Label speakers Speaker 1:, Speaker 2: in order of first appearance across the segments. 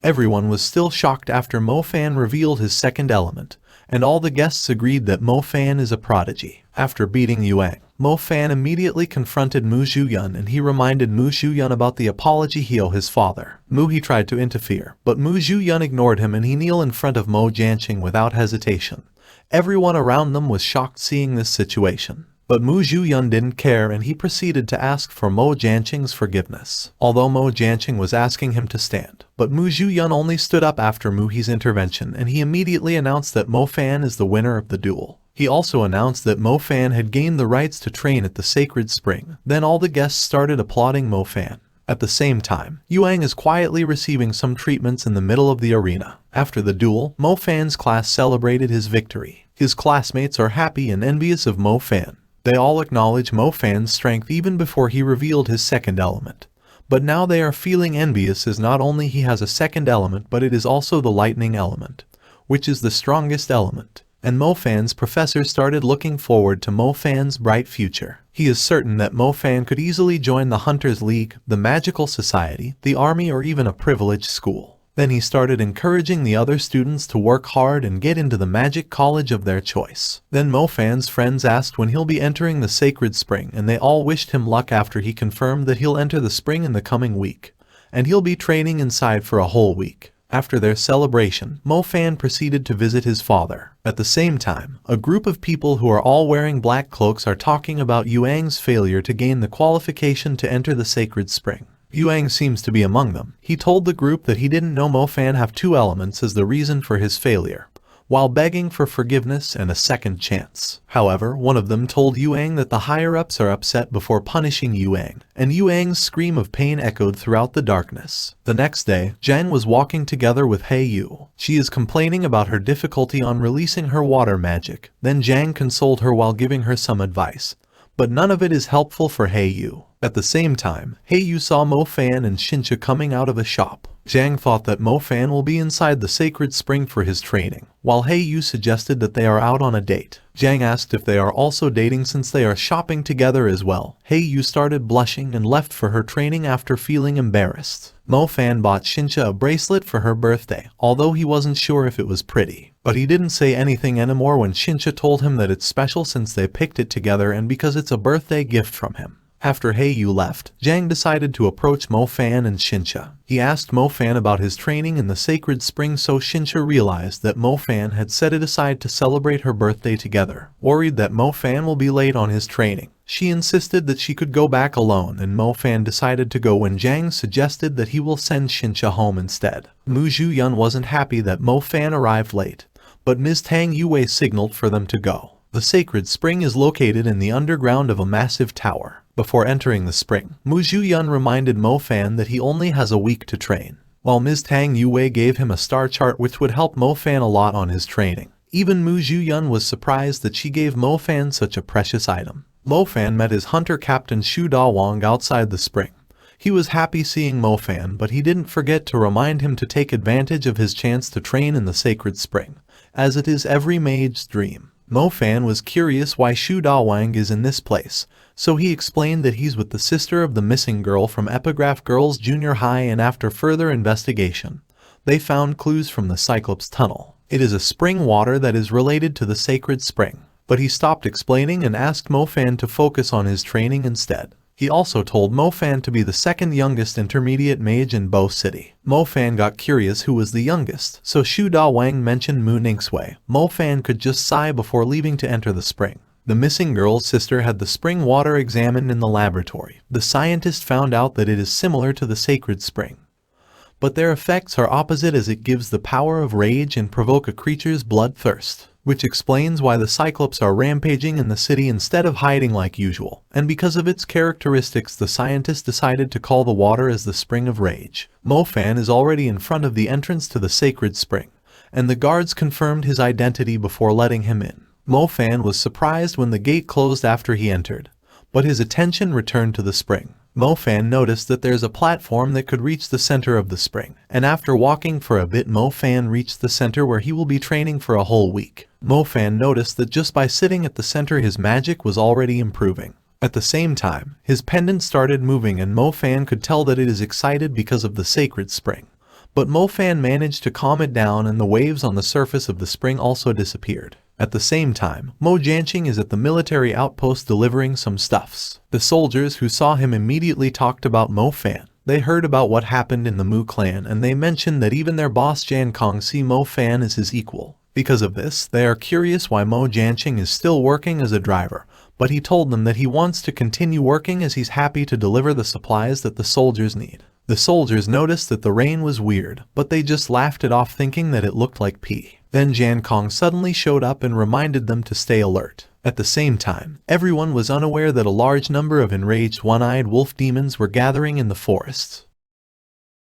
Speaker 1: Everyone was still shocked after Mo Fan revealed his second element, and all the guests agreed that Mo Fan is a prodigy. After beating Yuang, Mo Fan immediately confronted Mu Zhuyan and he reminded Mu Zhuyan about the apology he owed his father. He tried to interfere, but Mu Zhuyan ignored him and he kneeled in front of Mo Jianqing without hesitation. Everyone around them was shocked seeing this situation. But Mu Zhuyan didn't care and he proceeded to ask for Mo Jianqing's forgiveness. Although Mo Jianqing was asking him to stand, but Mu Zhuyan only stood up after Muhi's intervention and he immediately announced that Mo Fan is the winner of the duel. He also announced that Mo Fan had gained the rights to train at the Sacred Spring. Then all the guests started applauding Mo Fan. At the same time, Yuang is quietly receiving some treatments in the middle of the arena. After the duel, Mo Fan's class celebrated his victory. His classmates are happy and envious of Mo Fan. They all acknowledge Mo Fan's strength even before he revealed his second element. But now they are feeling envious as not only he has a second element but it is also the lightning element, which is the strongest element. And Mo Fan's professor started looking forward to Mo Fan's bright future. He is certain that Mo Fan could easily join the Hunters League, the Magical Society, the Army or even a privileged school. Then he started encouraging the other students to work hard and get into the magic college of their choice. Then Mo Fan's friends asked when he'll be entering the Sacred Spring and they all wished him luck after he confirmed that he'll enter the spring in the coming week. And he'll be training inside for a whole week. After their celebration, Mo Fan proceeded to visit his father. At the same time, a group of people who are all wearing black cloaks are talking about Yuang's failure to gain the qualification to enter the Sacred Spring. Yuang seems to be among them. He told the group that he didn't know Mo Fan have two elements as the reason for his failure, while begging for forgiveness and a second chance. However, one of them told Yuang that the higher-ups are upset before punishing Yuang, and Yuang's scream of pain echoed throughout the darkness. The next day, Zhang was walking together with He Yu. She is complaining about her difficulty on releasing her water magic. Then Zhang consoled her while giving her some advice, but none of it is helpful for He Yu. At the same time, He Yu saw Mo Fan and Xin Xia coming out of a shop. Zhang thought that Mo Fan will be inside the Sacred Spring for his training, while He Yu suggested that they are out on a date. Zhang asked if they are also dating since they are shopping together as well. He Yu started blushing and left for her training after feeling embarrassed. Mo Fan bought Xin Xia a bracelet for her birthday, although he wasn't sure if it was pretty. But he didn't say anything anymore when Xin Xia told him that it's special since they picked it together and because it's a birthday gift from him. After He Yu left, Zhang decided to approach Mo Fan and Xin Xia. He asked Mo Fan about his training in the Sacred Spring, so Xin Xia realized that Mo Fan had set it aside to celebrate her birthday together. Worried that Mo Fan will be late on his training, she insisted that she could go back alone and Mo Fan decided to go when Zhang suggested that he will send Xin Xia home instead. Mu Zhuyan wasn't happy that Mo Fan arrived late, but Ms. Tang Yue signaled for them to go. The Sacred Spring is located in the underground of a massive tower. Before entering the spring, Mu Zhuyan reminded Mo Fan that he only has a week to train, while Ms. Tang Yue gave him a star chart which would help Mo Fan a lot on his training. Even Mu Zhuyan was surprised that she gave Mo Fan such a precious item. Mo Fan met his hunter captain Xu Dawang outside the spring. He was happy seeing Mo Fan, but he didn't forget to remind him to take advantage of his chance to train in the Sacred Spring, as it is every mage's dream. Mo Fan was curious why Xu Dawang is in this place, so he explained that he's with the sister of the missing girl from Epigraph Girls Junior High, and after further investigation, they found clues from the Cyclops Tunnel. It is a spring water that is related to the Sacred Spring. But he stopped explaining and asked Mo Fan to focus on his training instead. He also told Mo Fan to be the second youngest intermediate mage in Bo City. Mo Fan got curious who was the youngest, so Xu Dawang mentioned Mu Ningxue. Mo Fan could just sigh before leaving to enter the spring. The missing girl's sister had the spring water examined in the laboratory. The scientist found out that it is similar to the Sacred Spring, but their effects are opposite as it gives the power of rage and provoke a creature's bloodthirst, which explains why the Cyclops are rampaging in the city instead of hiding like usual. And because of its characteristics, the scientist decided to call the water as the Spring of Rage. Mo Fan is already in front of the entrance to the Sacred Spring, and the guards confirmed his identity before letting him in. Mo Fan was surprised when the gate closed after he entered, but his attention returned to the spring. Mo Fan noticed that there's a platform that could reach the center of the spring, and after walking for a bit Mo Fan reached the center where he will be training for a whole week. Mo Fan noticed that just by sitting at the center his magic was already improving. At the same time, his pendant started moving and Mo Fan could tell that it is excited because of the Sacred Spring. But Mo Fan managed to calm it down and the waves on the surface of the spring also disappeared. At the same time, Mo Jianqing is at the military outpost delivering some stuffs. The soldiers who saw him immediately talked about Mo Fan. They heard about what happened in the Mu clan and they mentioned that even their boss Jan Kong see Mo Fan as his equal. Because of this, they are curious why Mo Jianqing is still working as a driver, but he told them that he wants to continue working as he's happy to deliver the supplies that the soldiers need. The soldiers noticed that the rain was weird, but they just laughed it off thinking that it looked like pee. Then Jan Kong suddenly showed up and reminded them to stay alert. At the same time, everyone was unaware that a large number of enraged one-eyed wolf demons were gathering in the forests.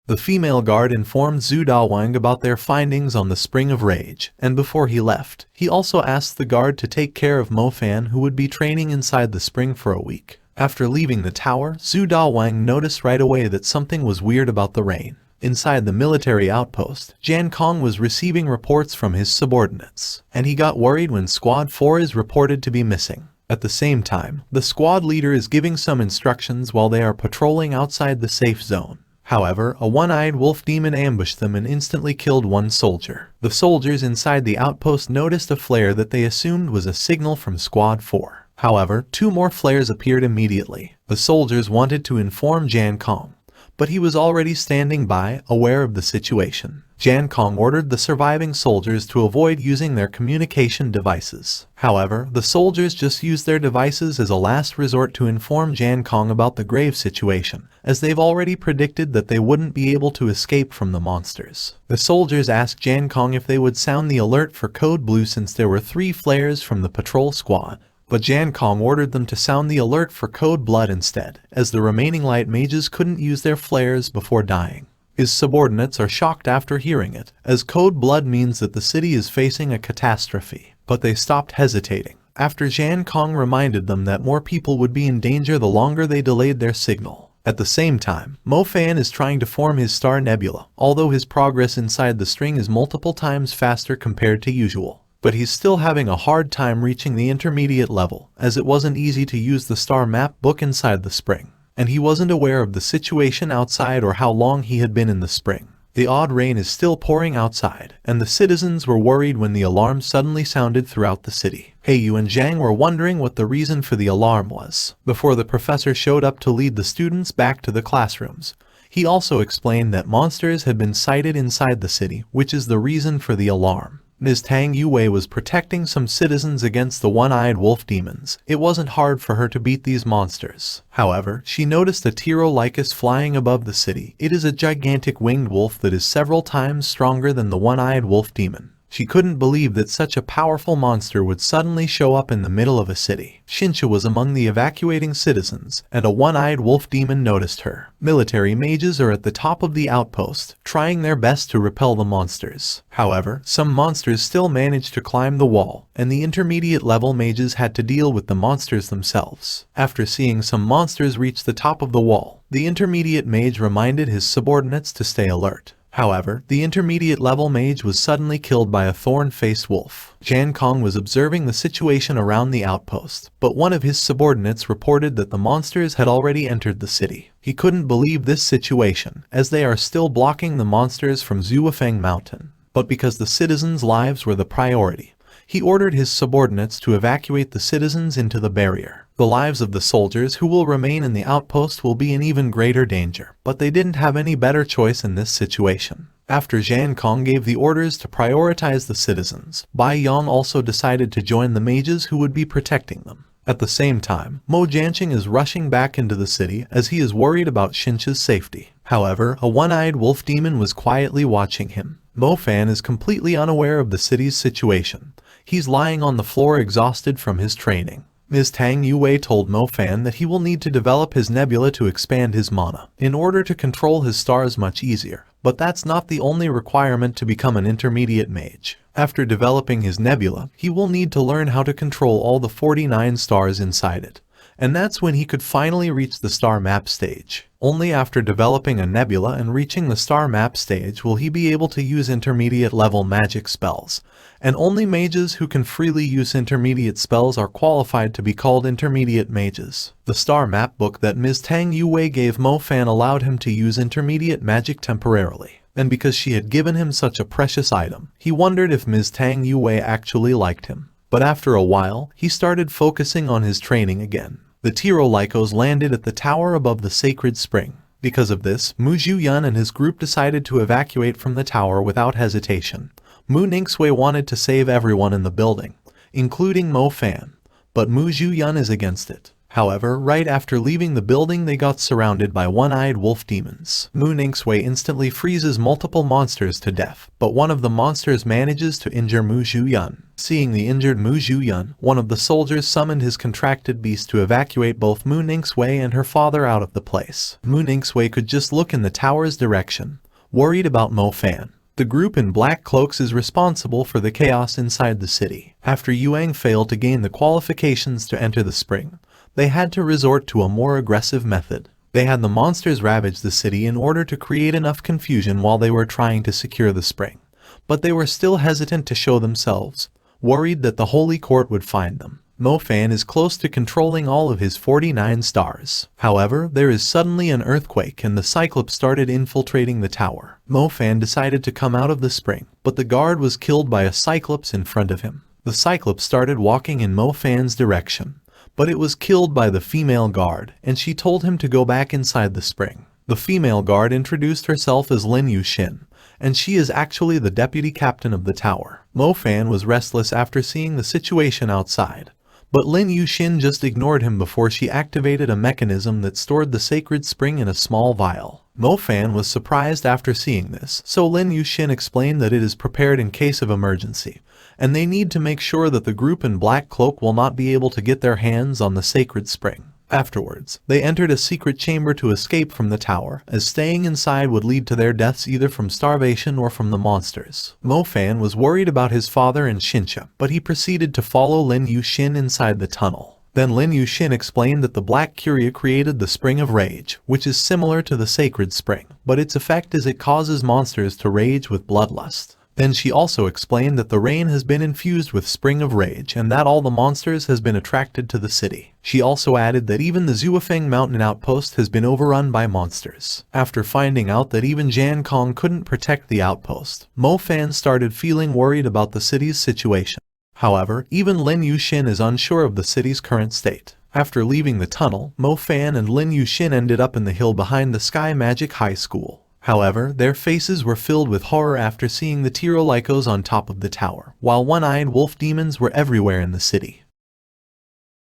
Speaker 1: The female guard informed Zhu Dawang about their findings on the Spring of Rage, and before he left, he also asked the guard to take care of Mo Fan who would be training inside the spring for a week. After leaving the tower, Zhu Dawang noticed right away that something was weird about the rain. Inside the military outpost, Jan Kong was receiving reports from his subordinates, and he got worried when Squad 4 is reported to be missing. At the same time, the squad leader is giving some instructions while they are patrolling outside the safe zone. However, a one-eyed wolf demon ambushed them and instantly killed one soldier. The soldiers inside the outpost noticed a flare that they assumed was a signal from Squad 4. However, 2 more flares appeared immediately. The soldiers wanted to inform Jan Kong, but he was already standing by, aware of the situation. Jan Kong ordered the surviving soldiers to avoid using their communication devices. However, the soldiers just used their devices as a last resort to inform Jan Kong about the grave situation, as they've already predicted that they wouldn't be able to escape from the monsters. The soldiers asked Jan Kong if they would sound the alert for Code Blue since there were 3 flares from the patrol squad. But Jan Kong ordered them to sound the alert for Code Blood instead, as the remaining light mages couldn't use their flares before dying. His subordinates are shocked after hearing it, as Code Blood means that the city is facing a catastrophe. But they stopped hesitating, after Jan Kong reminded them that more people would be in danger the longer they delayed their signal. At the same time, Mo Fan is trying to form his star nebula, although his progress inside the string is multiple times faster compared to usual. But he's still having a hard time reaching the intermediate level, as it wasn't easy to use the star map book inside the spring, and he wasn't aware of the situation outside or how long he had been in the spring. The odd rain is still pouring outside, and the citizens were worried when the alarm suddenly sounded throughout the city. Heiyu and Zhang were wondering what the reason for the alarm was. Before the professor showed up to lead the students back to the classrooms, he also explained that monsters had been sighted inside the city, which is the reason for the alarm. Ms. Tang Yue was protecting some citizens against the one-eyed wolf demons. It wasn't hard for her to beat these monsters. However, she noticed a Tyrolycus flying above the city. It is a gigantic winged wolf that is several times stronger than the one-eyed wolf demon. She couldn't believe that such a powerful monster would suddenly show up in the middle of a city. Xin Xia was among the evacuating citizens, and a one-eyed wolf demon noticed her. Military mages are at the top of the outpost, trying their best to repel the monsters. However, some monsters still managed to climb the wall, and the intermediate level mages had to deal with the monsters themselves. After seeing some monsters reach the top of the wall, the intermediate mage reminded his subordinates to stay alert. However, the intermediate level mage was suddenly killed by a thorn-faced wolf. Jan Kong was observing the situation around the outpost, but one of his subordinates reported that the monsters had already entered the city. He couldn't believe this situation, as they are still blocking the monsters from Zuofeng Mountain. But because the citizens' lives were the priority, he ordered his subordinates to evacuate the citizens into the barrier. The lives of the soldiers who will remain in the outpost will be in even greater danger, but they didn't have any better choice in this situation. After Jan Kong gave the orders to prioritize the citizens, Bai Yong also decided to join the mages who would be protecting them. At the same time, Mo Jianqing is rushing back into the city as he is worried about Xin Xia's safety. However, a one-eyed wolf demon was quietly watching him. Mo Fan is completely unaware of the city's situation. He's lying on the floor exhausted from his training. Ms. Tang Yue told Mo Fan that he will need to develop his nebula to expand his mana, in order to control his stars much easier. But that's not the only requirement to become an intermediate mage. After developing his nebula, he will need to learn how to control all the 49 stars inside it. And that's when he could finally reach the star map stage. Only after developing a nebula and reaching the star map stage will he be able to use intermediate level magic spells. And only mages who can freely use intermediate spells are qualified to be called intermediate mages. The star map book that Ms. Tang Yue gave Mo Fan allowed him to use intermediate magic temporarily. and because she had given him such a precious item, he wondered if Ms. Tang Yue actually liked him. But after a while, he started focusing on his training again. The Tyrolycos landed at the tower above the sacred spring. Because of this, Mu Zhuyan and his group decided to evacuate from the tower without hesitation. Mu Ningxue wanted to save everyone in the building, including Mo Fan, but Mu Zhuyan is against it. However, right after leaving the building they got surrounded by one-eyed wolf demons. Mu Ningxue instantly freezes multiple monsters to death, but one of the monsters manages to injure Mu Zhuyan. Seeing the injured Mu Zhuyan, one of the soldiers summoned his contracted beast to evacuate both Mu Ningxue and her father out of the place. Mu Ningxue could just look in the tower's direction, worried about Mo Fan. The group in black cloaks is responsible for the chaos inside the city. After Yuang failed to gain the qualifications to enter the spring, they had to resort to a more aggressive method. They had the monsters ravage the city in order to create enough confusion while they were trying to secure the spring. But they were still hesitant to show themselves, worried that the Holy Court would find them. Mo Fan is close to controlling all of his 49 stars. However, there is suddenly an earthquake and the Cyclops started infiltrating the tower. Mo Fan decided to come out of the spring, but the guard was killed by a Cyclops in front of him. The Cyclops started walking in Mo Fan's direction, but it was killed by the female guard, and she told him to go back inside the spring. The female guard introduced herself as Lin Yuxin, and she is actually the deputy captain of the tower. Mo Fan was restless after seeing the situation outside, but Lin Yuxin just ignored him before she activated a mechanism that stored the sacred spring in a small vial. Mo Fan was surprised after seeing this, so Lin Yuxin explained that it is prepared in case of emergency, and they need to make sure that the group in black cloak will not be able to get their hands on the sacred spring. Afterwards, they entered a secret chamber to escape from the tower, as staying inside would lead to their deaths either from starvation or from the monsters. Mo Fan was worried about his father and Xin Xia, but he proceeded to follow Lin Yuxin inside the tunnel. Then Lin Yuxin explained that the Black Curia created the Spring of Rage, which is similar to the Sacred Spring, but its effect is it causes monsters to rage with bloodlust. Then she also explained that the rain has been infused with Spring of Rage and that all the monsters has been attracted to the city. She also added that even the Zuofeng mountain outpost has been overrun by monsters. After finding out that even Jan Kong couldn't protect the outpost, Mo Fan started feeling worried about the city's situation. However, even Lin Yuxin is unsure of the city's current state. After leaving the tunnel, Mo Fan and Lin Yuxin ended up in the hill behind the Sky Magic High School. However, their faces were filled with horror after seeing the Tyrolycos on top of the tower, while one-eyed wolf demons were everywhere in the city.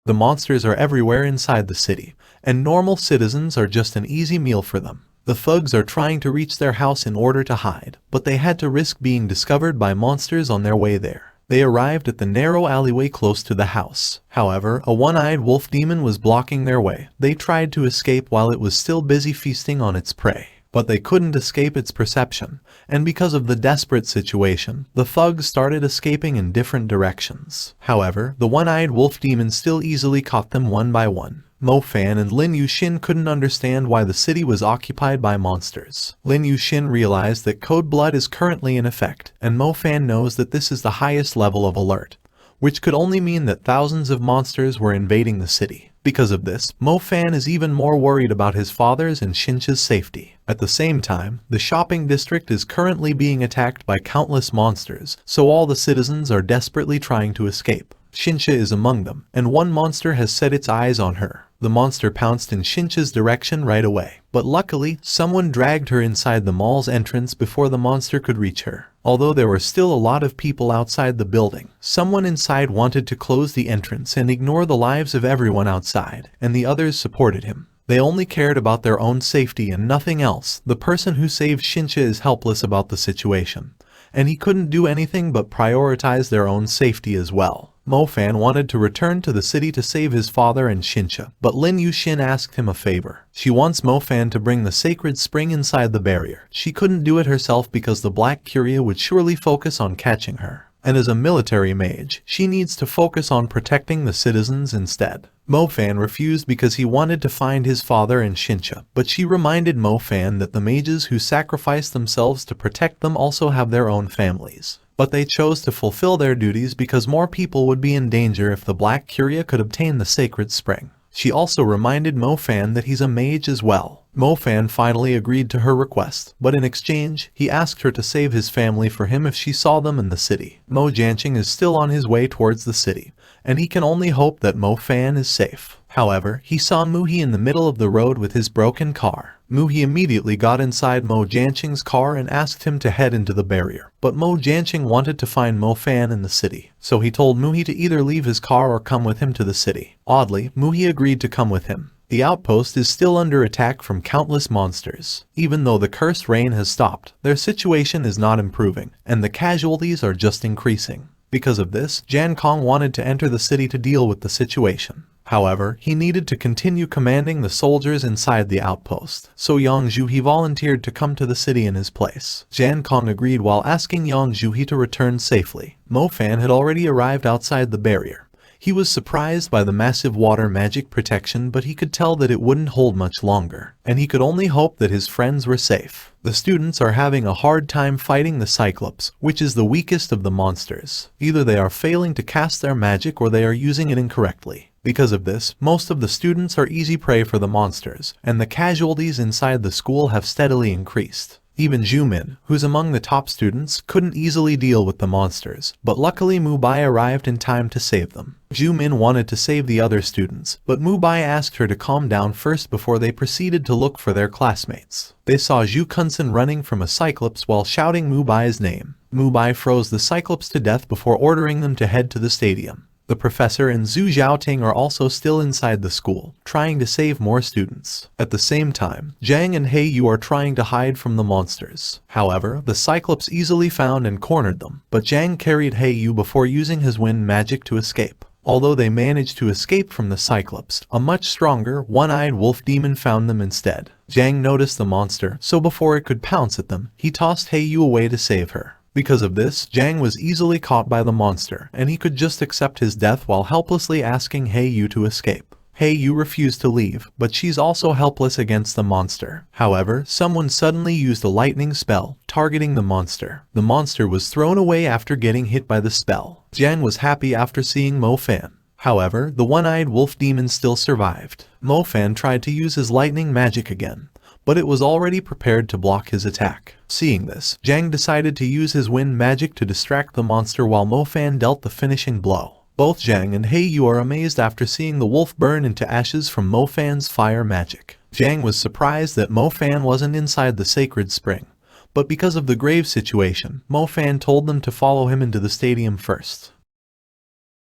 Speaker 1: The monsters are everywhere inside the city, and normal citizens are just an easy meal for them. The thugs are trying to reach their house in order to hide, but they had to risk being discovered by monsters on their way there. They arrived at the narrow alleyway close to the house. However, a one-eyed wolf demon was blocking their way. They tried to escape while it was still busy feasting on its prey, but they couldn't escape its perception, and because of the desperate situation, the thugs started escaping in different directions. However, the one-eyed wolf demon still easily caught them one by one. Mo Fan and Lin Yuxin couldn't understand why the city was occupied by monsters. Lin Yuxin realized that Code Blood is currently in effect, and Mo Fan knows that this is the highest level of alert, which could only mean that thousands of monsters were invading the city. Because of this, Mo Fan is even more worried about his father's and Xinqia's safety. At the same time, the shopping district is currently being attacked by countless monsters, so all the citizens are desperately trying to escape. Xinqia is among them, and one monster has set its eyes on her. The monster pounced in Xinqia's direction right away, but luckily, someone dragged her inside the mall's entrance before the monster could reach her. Although there were still a lot of people outside the building, someone inside wanted to close the entrance and ignore the lives of everyone outside, and the others supported him. They only cared about their own safety and nothing else. The person who saved Xinqia is helpless about the situation, and he couldn't do anything but prioritize their own safety as well. Mo Fan wanted to return to the city to save his father and Xinqia, but Lin Yuxin asked him a favor. She wants Mo Fan to bring the sacred spring inside the barrier. She couldn't do it herself because the Black Curia would surely focus on catching her. And as a military mage, she needs to focus on protecting the citizens instead. Mo Fan refused because he wanted to find his father and Xinqia, but she reminded Mo Fan that the mages who sacrifice themselves to protect them also have their own families. But they chose to fulfill their duties because more people would be in danger if the Black Curia could obtain the sacred spring. She also reminded Mo Fan that he's a mage as well. Mo Fan finally agreed to her request, but in exchange, he asked her to save his family for him if she saw them in the city. Mo Jianqing is still on his way towards the city, and he can only hope that Mo Fan is safe. However, he saw Muhi in the middle of the road with his broken car. Muhi immediately got inside Mo Jianqing's car and asked him to head into the barrier. But Mo Jianqing wanted to find Mo Fan in the city, so he told Muhi to either leave his car or come with him to the city. Oddly, Muhi agreed to come with him. The outpost is still under attack from countless monsters. Even though the cursed rain has stopped, their situation is not improving, and the casualties are just increasing. Because of this, Jan Kong wanted to enter the city to deal with the situation. However, he needed to continue commanding the soldiers inside the outpost, so Yang Zhuhi volunteered to come to the city in his place. Jan Kong agreed while asking Yang Zhuhi to return safely. Mo Fan had already arrived outside the barrier. He was surprised by the massive water magic protection, but he could tell that it wouldn't hold much longer, and he could only hope that his friends were safe. The students are having a hard time fighting the Cyclops, which is the weakest of the monsters. Either they are failing to cast their magic or they are using it incorrectly. Because of this, most of the students are easy prey for the monsters, and the casualties inside the school have steadily increased. Even Zhu Min, who's among the top students, couldn't easily deal with the monsters, but luckily Mu Bai arrived in time to save them. Zhu Min wanted to save the other students, but Mu Bai asked her to calm down first before they proceeded to look for their classmates. They saw Zhu Kunsen running from a Cyclops while shouting Mu Bai's name. Mu Bai froze the Cyclops to death before ordering them to head to the stadium. The professor and Zhu Xiaoting are also still inside the school, trying to save more students. At the same time, Zhang and He Yu are trying to hide from the monsters. However, the Cyclops easily found and cornered them, but Zhang carried He Yu before using his wind magic to escape. Although they managed to escape from the Cyclops, a much stronger, one-eyed wolf demon found them instead. Zhang noticed the monster, so before it could pounce at them, he tossed He Yu away to save her. Because of this, Zhang was easily caught by the monster, and he could just accept his death while helplessly asking He Yu to escape. He Yu refused to leave, but she's also helpless against the monster. However, someone suddenly used a lightning spell, targeting the monster. The monster was thrown away after getting hit by the spell. Zhang was happy after seeing Mo Fan. However, the one-eyed wolf demon still survived. Mo Fan tried to use his lightning magic again, but it was already prepared to block his attack. Seeing this, Zhang decided to use his wind magic to distract the monster while Mo Fan dealt the finishing blow. Both Zhang and He Yu are amazed after seeing the wolf burn into ashes from Mo Fan's fire magic. Zhang was surprised that Mo Fan wasn't inside the sacred spring, but because of the grave situation, Mo Fan told them to follow him into the stadium first.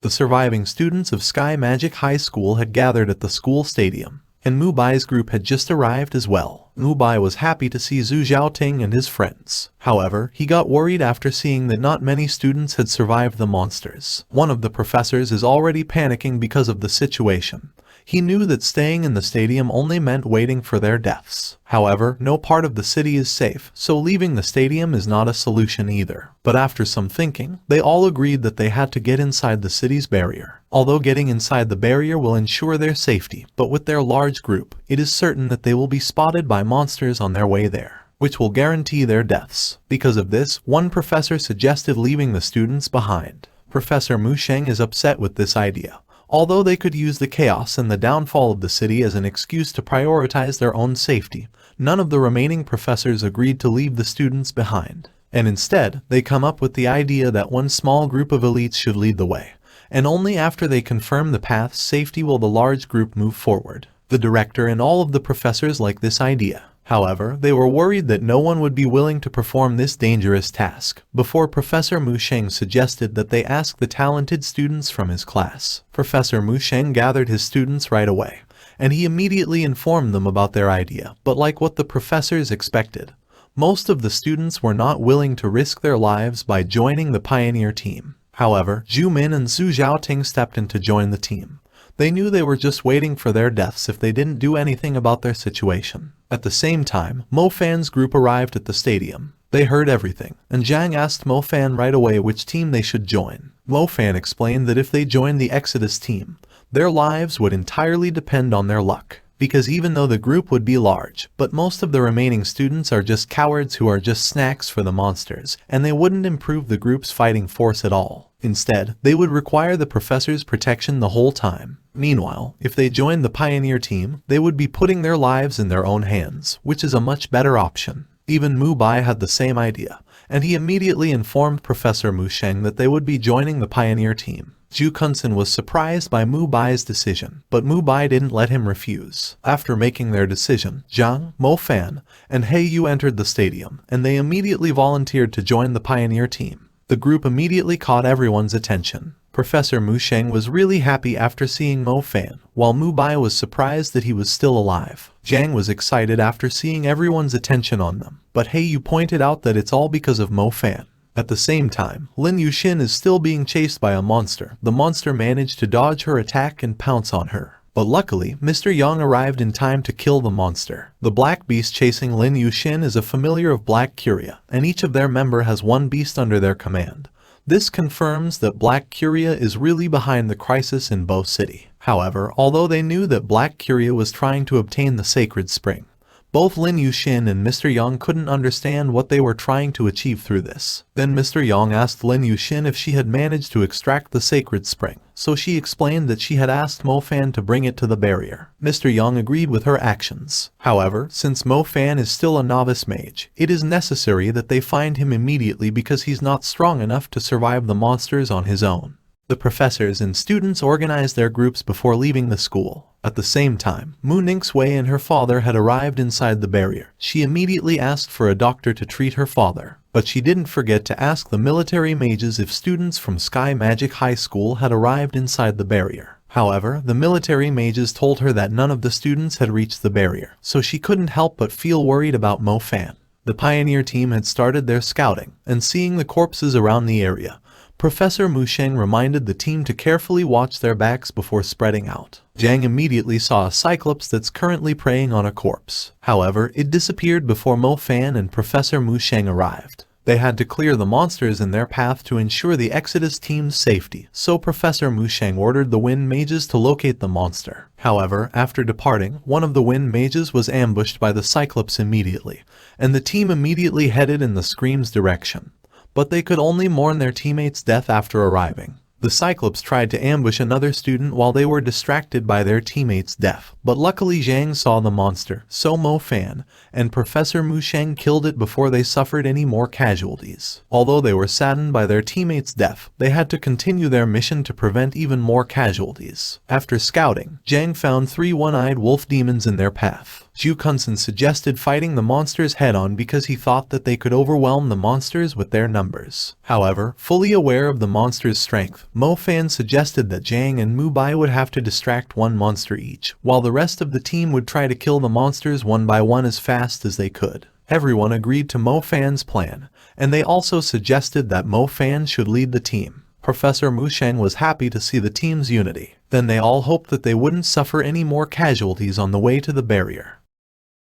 Speaker 1: The surviving students of Sky Magic High School had gathered at the school stadium, and Mu Bai's group had just arrived as well. Mu Bai was happy to see Zhu Xiaoting and his friends. However, he got worried after seeing that not many students had survived the monsters. One of the professors is already panicking because of the situation. He knew that staying in the stadium only meant waiting for their deaths. However, no part of the city is safe, so leaving the stadium is not a solution either. But after some thinking, they all agreed that they had to get inside the city's barrier. Although getting inside the barrier will ensure their safety, but with their large group, it is certain that they will be spotted by monsters on their way there, which will guarantee their deaths. Because of this, one professor suggested leaving the students behind. Professor Mu Sheng is upset with this idea. Although they could use the chaos and the downfall of the city as an excuse to prioritize their own safety, none of the remaining professors agreed to leave the students behind. And instead, they come up with the idea that one small group of elites should lead the way, and only after they confirm the path's safety will the large group move forward. The director and all of the professors like this idea. However, they were worried that no one would be willing to perform this dangerous task. Before Professor Mu Sheng suggested that they ask the talented students from his class. Professor Mu Sheng gathered his students right away, and he immediately informed them about their idea. But like what the professors expected, most of the students were not willing to risk their lives by joining the pioneer team. However, Zhu Min and Zhu Xiaoting stepped in to join the team. They knew they were just waiting for their deaths if they didn't do anything about their situation. At the same time, Mo Fan's group arrived at the stadium. They heard everything, and Zhang asked Mo Fan right away which team they should join. Mo Fan explained that if they joined the Exodus team, their lives would entirely depend on their luck. Because even though the group would be large, but most of the remaining students are just cowards who are just snacks for the monsters, and they wouldn't improve the group's fighting force at all. Instead, they would require the professor's protection the whole time. Meanwhile, if they joined the pioneer team, they would be putting their lives in their own hands, which is a much better option. Even Mu Bai had the same idea, and he immediately informed Professor Mu Sheng that they would be joining the pioneer team. Zhu Kunsen was surprised by Mu Bai's decision, but Mu Bai didn't let him refuse. After making their decision, Zhang, Mo Fan, and He Yu entered the stadium, and they immediately volunteered to join the pioneer team. The group immediately caught everyone's attention. Professor Mu Sheng was really happy after seeing Mo Fan, while Mu Bai was surprised that he was still alive. Zhang was excited after seeing everyone's attention on them, but He Yu pointed out that it's all because of Mo Fan. At the same time, Lin Yuxin is still being chased by a monster. The monster managed to dodge her attack and pounce on her. But luckily, Mr. Yang arrived in time to kill the monster. The black beast chasing Lin Yuxin is a familiar of Black Curia, and each of their member has one beast under their command. This confirms that Black Curia is really behind the crisis in Bo City. However, although they knew that Black Curia was trying to obtain the sacred spring, both Lin Yuxin and Mr. Yang couldn't understand what they were trying to achieve through this. Then Mr. Yang asked Lin Yuxin if she had managed to extract the sacred spring, so she explained that she had asked Mo Fan to bring it to the barrier. Mr. Yang agreed with her actions. However, since Mo Fan is still a novice mage, it is necessary that they find him immediately because he's not strong enough to survive the monsters on his own. The professors and students organized their groups before leaving the school. At the same time, Mu Ningxue and her father had arrived inside the barrier. She immediately asked for a doctor to treat her father, but she didn't forget to ask the military mages if students from Sky Magic High School had arrived inside the barrier. However, the military mages told her that none of the students had reached the barrier, so she couldn't help but feel worried about Mo Fan. The pioneer team had started their scouting, and seeing the corpses around the area, Professor Mu Sheng reminded the team to carefully watch their backs before spreading out. Zhang immediately saw a cyclops that's currently preying on a corpse. However, it disappeared before Mo Fan and Professor Mu Sheng arrived. They had to clear the monsters in their path to ensure the Exodus team's safety, so Professor Mu Sheng ordered the wind mages to locate the monster. However, after departing, one of the wind mages was ambushed by the cyclops immediately, and the team immediately headed in the scream's direction. But they could only mourn their teammate's death after arriving. The Cyclops tried to ambush another student while they were distracted by their teammate's death, but luckily Zhang saw the monster, so Mo Fan and Professor Mu Sheng killed it before they suffered any more casualties. Although they were saddened by their teammate's death, they had to continue their mission to prevent even more casualties. After scouting, Zhang found 3 one-eyed wolf demons in their path. Zhu Kunsen suggested fighting the monsters head-on because he thought that they could overwhelm the monsters with their numbers. However, fully aware of the monster's strength, Mo Fan suggested that Zhang and Mu Bai would have to distract one monster each, while the rest of the team would try to kill the monsters one by one as fast as they could. Everyone agreed to Mo Fan's plan, and they also suggested that Mo Fan should lead the team. Professor Mu Sheng was happy to see the team's unity. Then they all hoped that they wouldn't suffer any more casualties on the way to the barrier.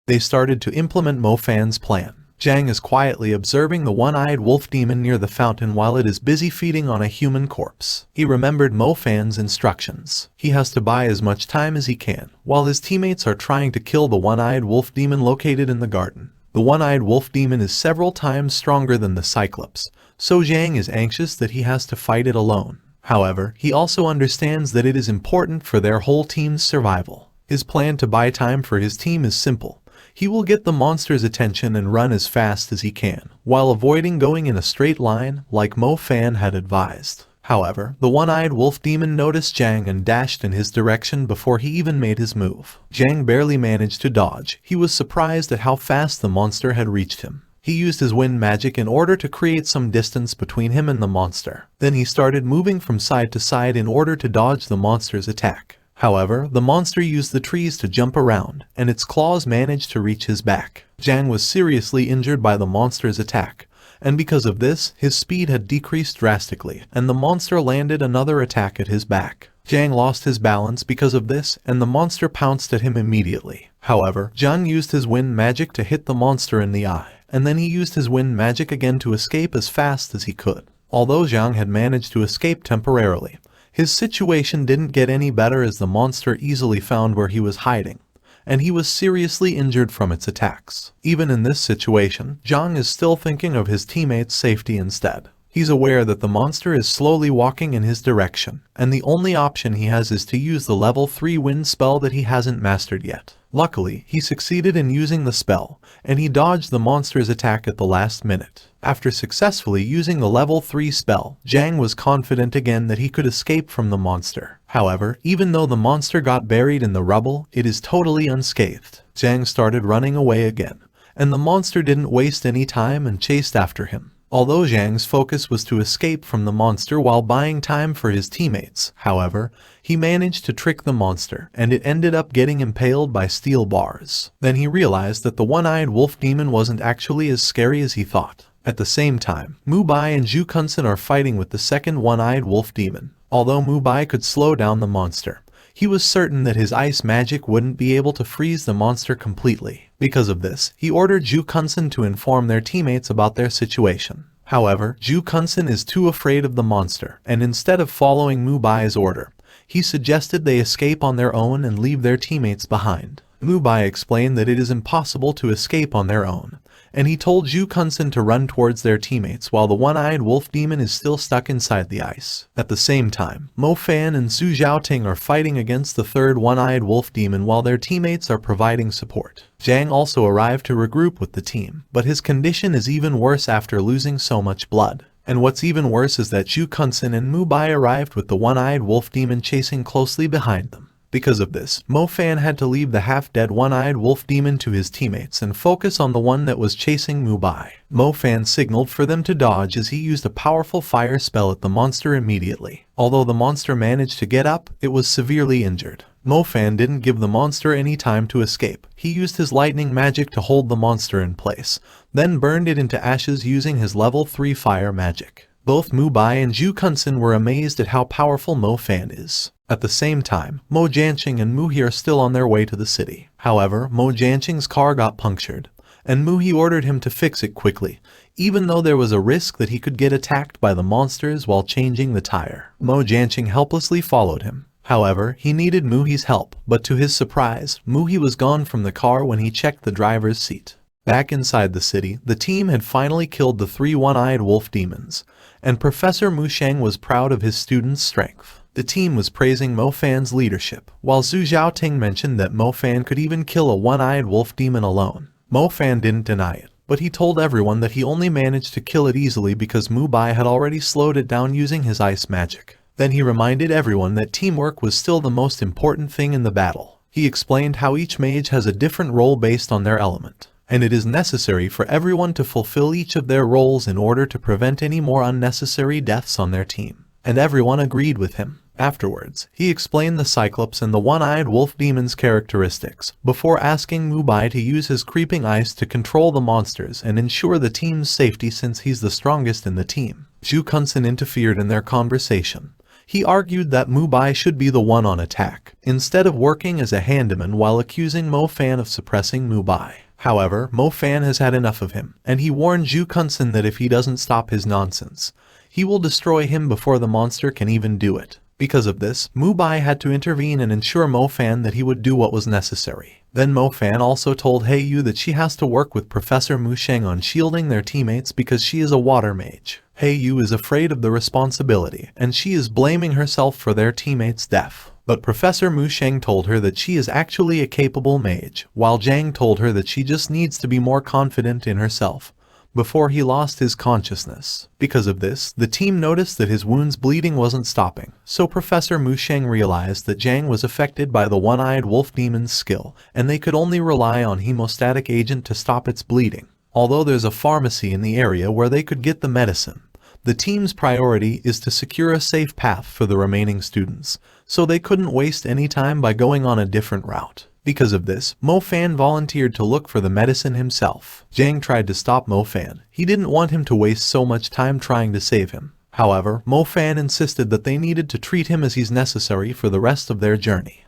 Speaker 1: They started to implement Mo Fan's plan. Zhang is quietly observing the one-eyed wolf demon near the fountain while it is busy feeding on a human corpse. He remembered Mo Fan's instructions. He has to buy as much time as he can, while his teammates are trying to kill the one-eyed wolf demon located in the garden. The one-eyed wolf demon is several times stronger than the Cyclops, so Zhang is anxious that he has to fight it alone. However, he also understands that it is important for their whole team's survival. His plan to buy time for his team is simple. He will get the monster's attention and run as fast as he can, while avoiding going in a straight line like Mo Fan had advised. However, the one-eyed wolf demon noticed Zhang and dashed in his direction before he even made his move. Zhang barely managed to dodge. He was surprised at how fast the monster had reached him. He used his wind magic in order to create some distance between him and the monster. Then he started moving from side to side in order to dodge the monster's attack. However, the monster used the trees to jump around, and its claws managed to reach his back. Zhang was seriously injured by the monster's attack, and because of this, his speed had decreased drastically, and the monster landed another attack at his back. Zhang lost his balance because of this, and the monster pounced at him immediately. However, Zhang used his wind magic to hit the monster in the eye, and then he used his wind magic again to escape as fast as he could. Although Zhang had managed to escape temporarily, his situation didn't get any better as the monster easily found where he was hiding, and he was seriously injured from its attacks. Even in this situation, Zhang is still thinking of his teammates' safety instead. He's aware that the monster is slowly walking in his direction, and the only option he has is to use the level 3 wind spell that he hasn't mastered yet. Luckily, he succeeded in using the spell, and he dodged the monster's attack at the last minute. After successfully using the level 3 spell, Zhang was confident again that he could escape from the monster. However, even though the monster got buried in the rubble, it is totally unscathed. Zhang started running away again, and the monster didn't waste any time and chased after him. Although Zhang's focus was to escape from the monster while buying time for his teammates, however, he managed to trick the monster, and it ended up getting impaled by steel bars. Then he realized that the one-eyed wolf demon wasn't actually as scary as he thought. At the same time, Mubai and Zhu Kunsen are fighting with the second one-eyed wolf demon. Although Mubai could slow down the monster, he was certain that his ice magic wouldn't be able to freeze the monster completely. Because of this, he ordered Zhu Kunsen to inform their teammates about their situation. However, Zhu Kunsen is too afraid of the monster, and instead of following Mubai's order, he suggested they escape on their own and leave their teammates behind. Mubai explained that it is impossible to escape on their own, and he told Zhu Kunsen to run towards their teammates while the one-eyed wolf demon is still stuck inside the ice. At the same time, Mo Fan and Su Zhaoting are fighting against the third one-eyed wolf demon while their teammates are providing support. Zhang also arrived to regroup with the team, but his condition is even worse after losing so much blood. And what's even worse is that Zhu Kunsen and Mubai arrived with the one-eyed wolf demon chasing closely behind them. Because of this, Mo Fan had to leave the half-dead one-eyed wolf demon to his teammates and focus on the one that was chasing Mubai. Mo Fan signaled for them to dodge as he used a powerful fire spell at the monster immediately. Although the monster managed to get up, it was severely injured. Mo Fan didn't give the monster any time to escape. He used his lightning magic to hold the monster in place, then burned it into ashes using his level 3 fire magic. Both Mubai and Zhu Kunsen were amazed at how powerful Mo Fan is. At the same time, Mo Jianqing and Mu He are still on their way to the city. However, Mo Jianqing's car got punctured, and Mu He ordered him to fix it quickly, even though there was a risk that he could get attacked by the monsters while changing the tire. Mo Jianqing helplessly followed him. However, he needed Mu He's help, but to his surprise, Mu He was gone from the car when he checked the driver's seat. Back inside the city, the team had finally killed the 3 one-eyed wolf demons, and Professor Mu Sheng was proud of his students' strength. The team was praising Mo Fan's leadership, while Zhu Zhaoting mentioned that Mo Fan could even kill a one-eyed wolf demon alone. Mo Fan didn't deny it, but he told everyone that he only managed to kill it easily because Mubai had already slowed it down using his ice magic. Then he reminded everyone that teamwork was still the most important thing in the battle. He explained how each mage has a different role based on their element, and it is necessary for everyone to fulfill each of their roles in order to prevent any more unnecessary deaths on their team. And everyone agreed with him. Afterwards, he explained the Cyclops and the one-eyed wolf demon's characteristics, before asking Mubai to use his creeping ice to control the monsters and ensure the team's safety since he's the strongest in the team. Zhu Kunsen interfered in their conversation. He argued that Mubai should be the one on attack, instead of working as a handyman while accusing Mo Fan of suppressing Mubai. However, Mo Fan has had enough of him, and he warned Zhu Kunsen that if he doesn't stop his nonsense, he will destroy him before the monster can even do it. Because of this, Mubai had to intervene and ensure Mo Fan that he would do what was necessary. Then Mo Fan also told He Yu that she has to work with Professor Mu Sheng on shielding their teammates because she is a water mage. He Yu is afraid of the responsibility, and she is blaming herself for their teammates' death. But Professor Mu Sheng told her that she is actually a capable mage, while Zhang told her that she just needs to be more confident in herself before he lost his consciousness. Because of this, the team noticed that his wounds bleeding wasn't stopping, so Professor Mu Sheng realized that Zhang was affected by the one-eyed wolf demon's skill, and they could only rely on hemostatic agent to stop its bleeding. Although there's a pharmacy in the area where they could get the medicine, the team's priority is to secure a safe path for the remaining students, so they couldn't waste any time by going on a different route. Because of this, Mo Fan volunteered to look for the medicine himself. Zhang tried to stop Mo Fan. He didn't want him to waste so much time trying to save him. However, Mo Fan insisted that they needed to treat him as he's necessary for the rest of their journey.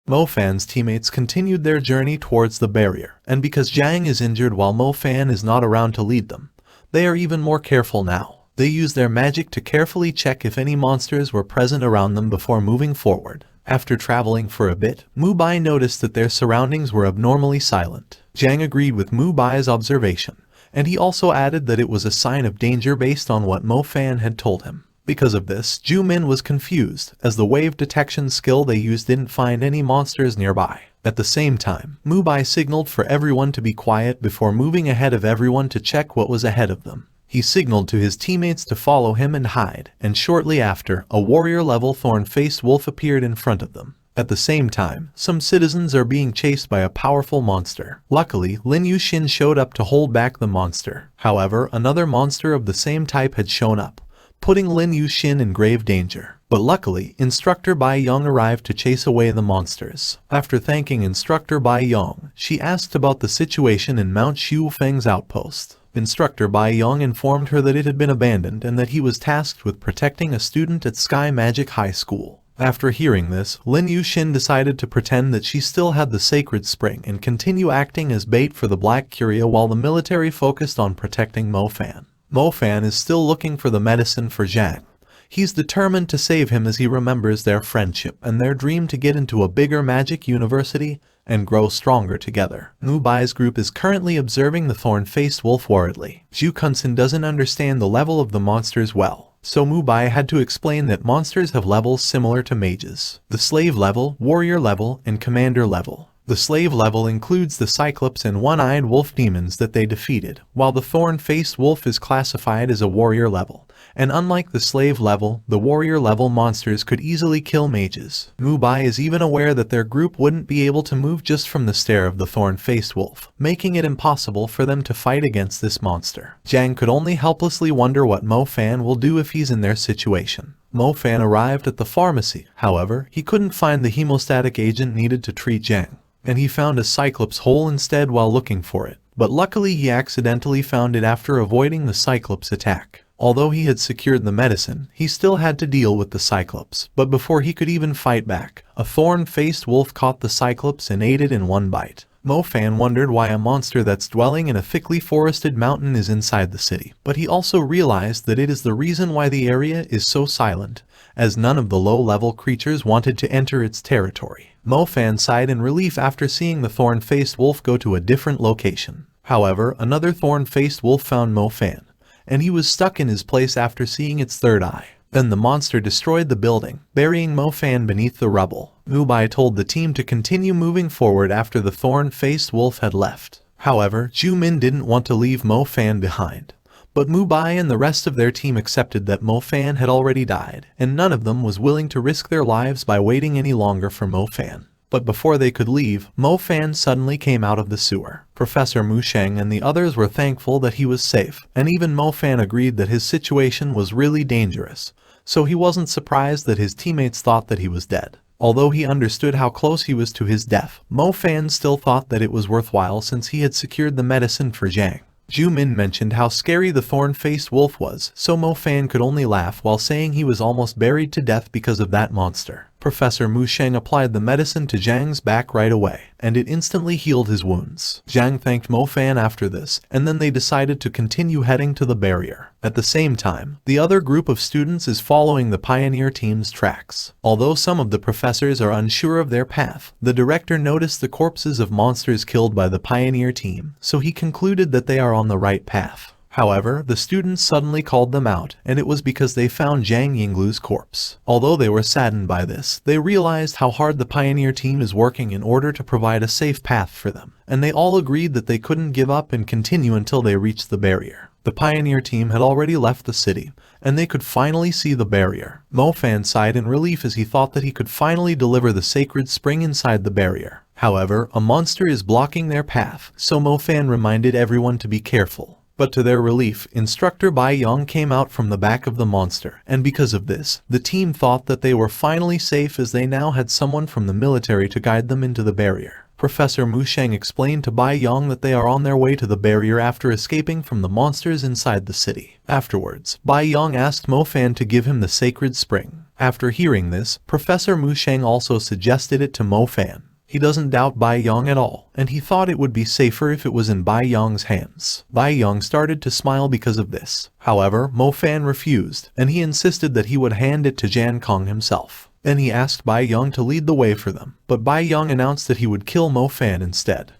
Speaker 1: Mo Fan's teammates continued their journey towards the barrier, and because Zhang is injured while Mo Fan is not around to lead them, they are even more careful now. They used their magic to carefully check if any monsters were present around them before moving forward. After traveling for a bit, Mubai noticed that their surroundings were abnormally silent. Zhang agreed with Mubai's observation, and he also added that it was a sign of danger based on what Mo Fan had told him. Because of this, Ju Min was confused, as the wave detection skill they used didn't find any monsters nearby. At the same time, Mu Bai signaled for everyone to be quiet before moving ahead of everyone to check what was ahead of them. He signaled to his teammates to follow him and hide, and shortly after, a warrior-level thorn-faced wolf appeared in front of them. At the same time, some citizens are being chased by a powerful monster. Luckily, Lin Yushin showed up to hold back the monster. However, another monster of the same type had shown up, putting Lin Yushin in grave danger. But luckily, Instructor Bai Yong arrived to chase away the monsters. After thanking Instructor Bai Yong, she asked about the situation in Mount Xiufeng's outpost. Instructor Bai Yong informed her that it had been abandoned and that he was tasked with protecting a student at Sky Magic High School. After hearing this, Lin Yushin decided to pretend that she still had the sacred spring and continue acting as bait for the Black Curia while the military focused on protecting Mo Fan. Mo Fan is still looking for the medicine for Zhang. He's determined to save him as he remembers their friendship and their dream to get into a bigger magic university and grow stronger together. Mu Bai's group is currently observing the thorn-faced wolf worriedly. Zhu Kunsen doesn't understand the level of the monsters well, so Mu Bai had to explain that monsters have levels similar to mages: the slave level, warrior level, and commander level. The slave level includes the Cyclops and one-eyed wolf demons that they defeated, while the thorn-faced wolf is classified as a warrior level. And unlike the slave level, the warrior level monsters could easily kill mages. Mu Bai is even aware that their group wouldn't be able to move just from the stare of the thorn-faced wolf, making it impossible for them to fight against this monster. Zhang could only helplessly wonder what Mo Fan will do if he's in their situation. Mo Fan arrived at the pharmacy. However, he couldn't find the hemostatic agent needed to treat Zhang, and he found a Cyclops hole instead while looking for it. But luckily he accidentally found it after avoiding the Cyclops attack. Although he had secured the medicine, he still had to deal with the Cyclops. But before he could even fight back, a thorn-faced wolf caught the Cyclops and ate it in one bite. Mo Fan wondered why a monster that's dwelling in a thickly forested mountain is inside the city. But he also realized that it is the reason why the area is so silent, as none of the low-level creatures wanted to enter its territory. Mo Fan sighed in relief after seeing the thorn-faced wolf go to a different location. However, another thorn-faced wolf found Mo Fan, and he was stuck in his place after seeing its third eye. Then the monster destroyed the building, burying Mo Fan beneath the rubble. Mu Bai told the team to continue moving forward after the thorn-faced wolf had left. However, Ju Min didn't want to leave Mo Fan behind. But Mu Bai and the rest of their team accepted that Mo Fan had already died, and none of them was willing to risk their lives by waiting any longer for Mo Fan. But before they could leave, Mo Fan suddenly came out of the sewer. Professor Mu Sheng and the others were thankful that he was safe, and even Mo Fan agreed that his situation was really dangerous, so he wasn't surprised that his teammates thought that he was dead. Although he understood how close he was to his death, Mo Fan still thought that it was worthwhile since he had secured the medicine for Zhang. Ju Min mentioned how scary the thorn-faced wolf was, so Mo Fan could only laugh while saying he was almost buried to death because of that monster. Professor Mu Sheng applied the medicine to Zhang's back right away, and it instantly healed his wounds. Zhang thanked Mo Fan after this, and then they decided to continue heading to the barrier. At the same time, the other group of students is following the pioneer team's tracks. Although some of the professors are unsure of their path, the director noticed the corpses of monsters killed by the pioneer team, so he concluded that they are on the right path. However, the students suddenly called them out, and it was because they found Zhang Yinglu's corpse. Although they were saddened by this, they realized how hard the pioneer team is working in order to provide a safe path for them, and they all agreed that they couldn't give up and continue until they reached the barrier. The pioneer team had already left the city, and they could finally see the barrier. Mo Fan sighed in relief as he thought that he could finally deliver the sacred spring inside the barrier. However, a monster is blocking their path, so Mo Fan reminded everyone to be careful. But to their relief, Instructor Bai Yong came out from the back of the monster, and because of this, the team thought that they were finally safe as they now had someone from the military to guide them into the barrier. Professor Mu Sheng explained to Bai Yong that they are on their way to the barrier after escaping from the monsters inside the city. Afterwards, Bai Yong asked Mo Fan to give him the sacred spring. After hearing this, Professor Mu Sheng also suggested it to Mo Fan. He doesn't doubt Bai Yong at all, and he thought it would be safer if it was in Bai Yong's hands. Bai Yong started to smile because of this. However, Mo Fan refused, and he insisted that he would hand it to Jan Kong himself. Then he asked Bai Yong to lead the way for them, but Bai Yong announced that he would kill Mo Fan instead.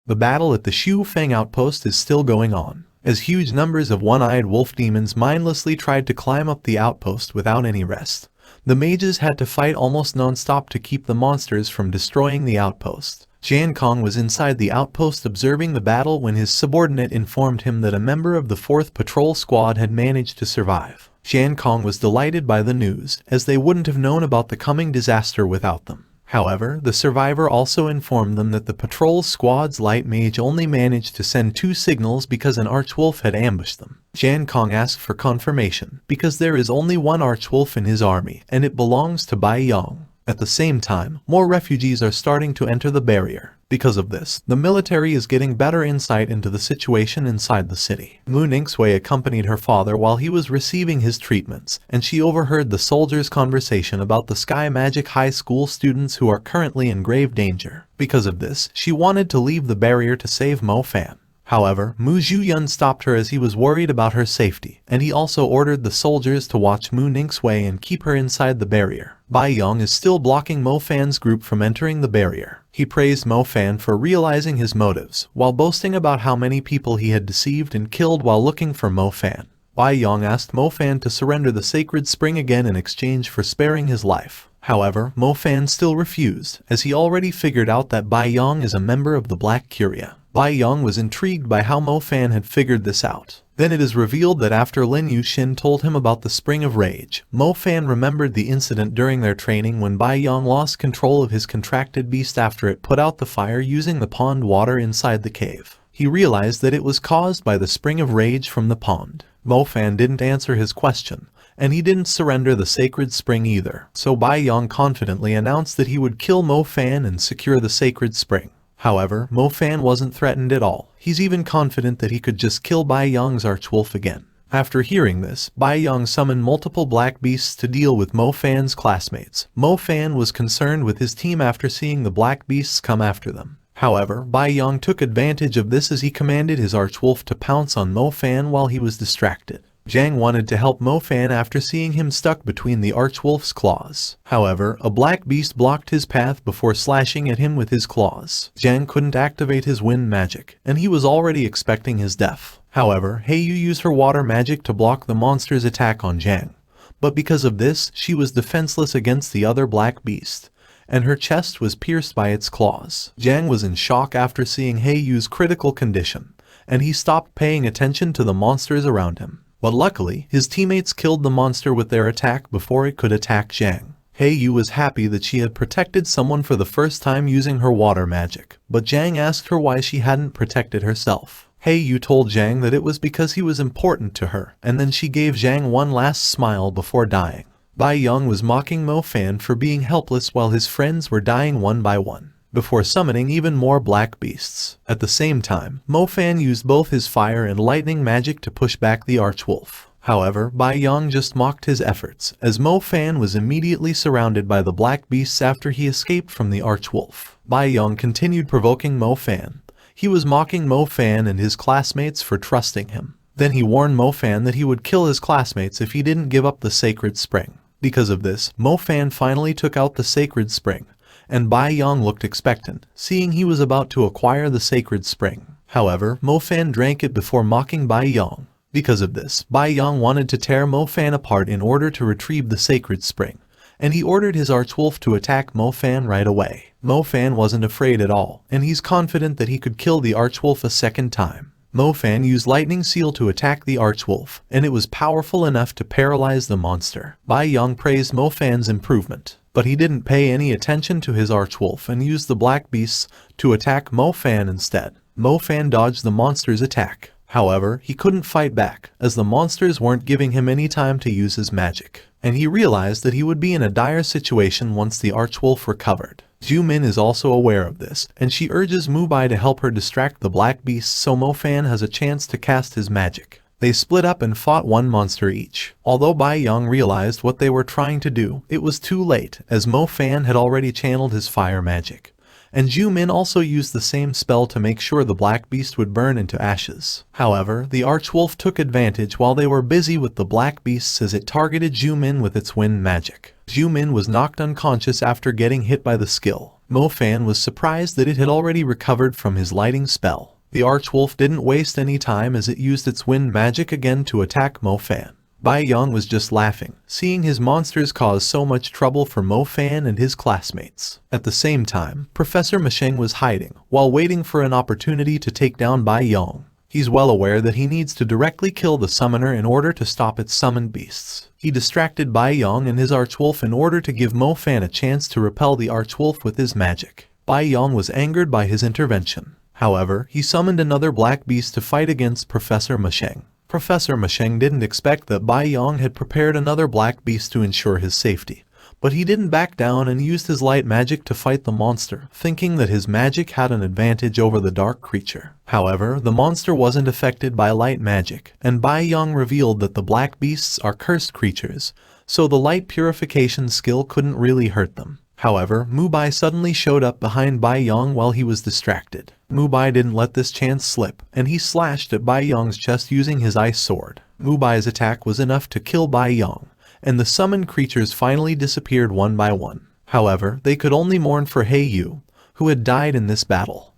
Speaker 1: The battle at the Shu Feng outpost is still going on, as huge numbers of one-eyed wolf demons mindlessly tried to climb up the outpost without any rest. The mages had to fight almost non-stop to keep the monsters from destroying the outpost. Jian Kong was inside the outpost observing the battle when his subordinate informed him that a member of the 4th Patrol Squad had managed to survive. Jian Kong was delighted by the news, as they wouldn't have known about the coming disaster without them. However, the survivor also informed them that the patrol squad's light mage only managed to send 2 signals because an archwolf had ambushed them. Jian Kong asked for confirmation, because there is only one archwolf in his army, and it belongs to Bai Yong. At the same time, more refugees are starting to enter the barrier. Because of this, the military is getting better insight into the situation inside the city. Mu Ningxue accompanied her father while he was receiving his treatments, and she overheard the soldiers' conversation about the Sky Magic High School students who are currently in grave danger. Because of this, she wanted to leave the barrier to save Mo Fan. However, Mu Zhuyun stopped her as he was worried about her safety, and he also ordered the soldiers to watch Mu Ningxue and keep her inside the barrier. Bai Yong is still blocking Mo Fan's group from entering the barrier. He praised Mo Fan for realizing his motives, while boasting about how many people he had deceived and killed while looking for Mo Fan. Bai Yong asked Mo Fan to surrender the sacred spring again in exchange for sparing his life. However, Mo Fan still refused, as he already figured out that Bai Yong is a member of the Black Curia. Bai Yong was intrigued by how Mo Fan had figured this out. Then it is revealed that after Lin Yuxin told him about the Spring of Rage, Mo Fan remembered the incident during their training when Bai Yong lost control of his contracted beast after it put out the fire using the pond water inside the cave. He realized that it was caused by the Spring of Rage from the pond. Mo Fan didn't answer his question, and he didn't surrender the sacred spring either, so Bai Yong confidently announced that he would kill Mo Fan and secure the sacred spring. However, Mo Fan wasn't threatened at all. He's even confident that he could just kill Bai Yong's archwolf again. After hearing this, Bai Yong summoned multiple black beasts to deal with Mo Fan's classmates. Mo Fan was concerned with his team after seeing the black beasts come after them. However, Bai Yong took advantage of this as he commanded his archwolf to pounce on Mo Fan while he was distracted. Zhang wanted to help Mo Fan after seeing him stuck between the archwolf's claws. However, a black beast blocked his path before slashing at him with his claws. Zhang couldn't activate his wind magic, and he was already expecting his death. However, Heiyu used her water magic to block the monster's attack on Zhang. But because of this, she was defenseless against the other black beast, and her chest was pierced by its claws. Zhang was in shock after seeing Heiyu's critical condition, and he stopped paying attention to the monsters around him. But luckily, his teammates killed the monster with their attack before it could attack Zhang. Heiyu was happy that she had protected someone for the first time using her water magic, but Zhang asked her why she hadn't protected herself. Heiyu told Zhang that it was because he was important to her, and then she gave Zhang one last smile before dying. Bai Yong was mocking Mo Fan for being helpless while his friends were dying one by one, before summoning even more black beasts. At the same time, Mo Fan used both his fire and lightning magic to push back the archwolf. However, Bai Yong just mocked his efforts, as Mo Fan was immediately surrounded by the black beasts after he escaped from the archwolf. Bai Yong continued provoking Mo Fan. He was mocking Mo Fan and his classmates for trusting him. Then he warned Mo Fan that he would kill his classmates if he didn't give up the sacred spring. Because of this, Mo Fan finally took out the sacred spring, and Bai Yong looked expectant, seeing he was about to acquire the sacred spring. However, Mo Fan drank it before mocking Bai Yong. Because of this, Bai Yong wanted to tear Mo Fan apart in order to retrieve the sacred spring, and he ordered his archwolf to attack Mo Fan right away. Mo Fan wasn't afraid at all, and he's confident that he could kill the archwolf a second time. Mo Fan used Lightning Seal to attack the archwolf, and it was powerful enough to paralyze the monster. Bai Yong praised Mo Fan's improvement, but he didn't pay any attention to his archwolf and used the black beasts to attack Mo Fan instead. Mo Fan dodged the monster's attack. However, he couldn't fight back, as the monsters weren't giving him any time to use his magic, and he realized that he would be in a dire situation once the archwolf recovered. Zhu Min is also aware of this, and she urges Mu Bai to help her distract the black beasts so Mo Fan has a chance to cast his magic. They split up and fought one monster each. Although Bai Yong realized what they were trying to do, it was too late, as Mo Fan had already channeled his fire magic. And Zhu Min also used the same spell to make sure the black beast would burn into ashes. However, the archwolf took advantage while they were busy with the black beasts as it targeted Zhu Min with its wind magic. Zhu Min was knocked unconscious after getting hit by the skill. Mo Fan was surprised that it had already recovered from his lighting spell. The archwolf didn't waste any time as it used its wind magic again to attack Mo Fan. Bai Yong was just laughing, seeing his monsters cause so much trouble for Mo Fan and his classmates. At the same time, Professor Masheng was hiding, while waiting for an opportunity to take down Bai Yong. He's well aware that he needs to directly kill the summoner in order to stop its summoned beasts. He distracted Bai Yong and his archwolf in order to give Mo Fan a chance to repel the archwolf with his magic. Bai Yong was angered by his intervention. However, he summoned another black beast to fight against Professor Masheng. Professor Masheng didn't expect that Bai Yong had prepared another black beast to ensure his safety. But he didn't back down and used his light magic to fight the monster, thinking that his magic had an advantage over the dark creature. However, the monster wasn't affected by light magic, and Bai Yong revealed that the black beasts are cursed creatures, so the light purification skill couldn't really hurt them. However, Mu Bai suddenly showed up behind Bai Yong while he was distracted. Mu Bai didn't let this chance slip, and he slashed at Bai Yong's chest using his ice sword. Mu Bai's attack was enough to kill Bai Yong, and the summoned creatures finally disappeared one by one. However, they could only mourn for He Yu, who had died in this battle.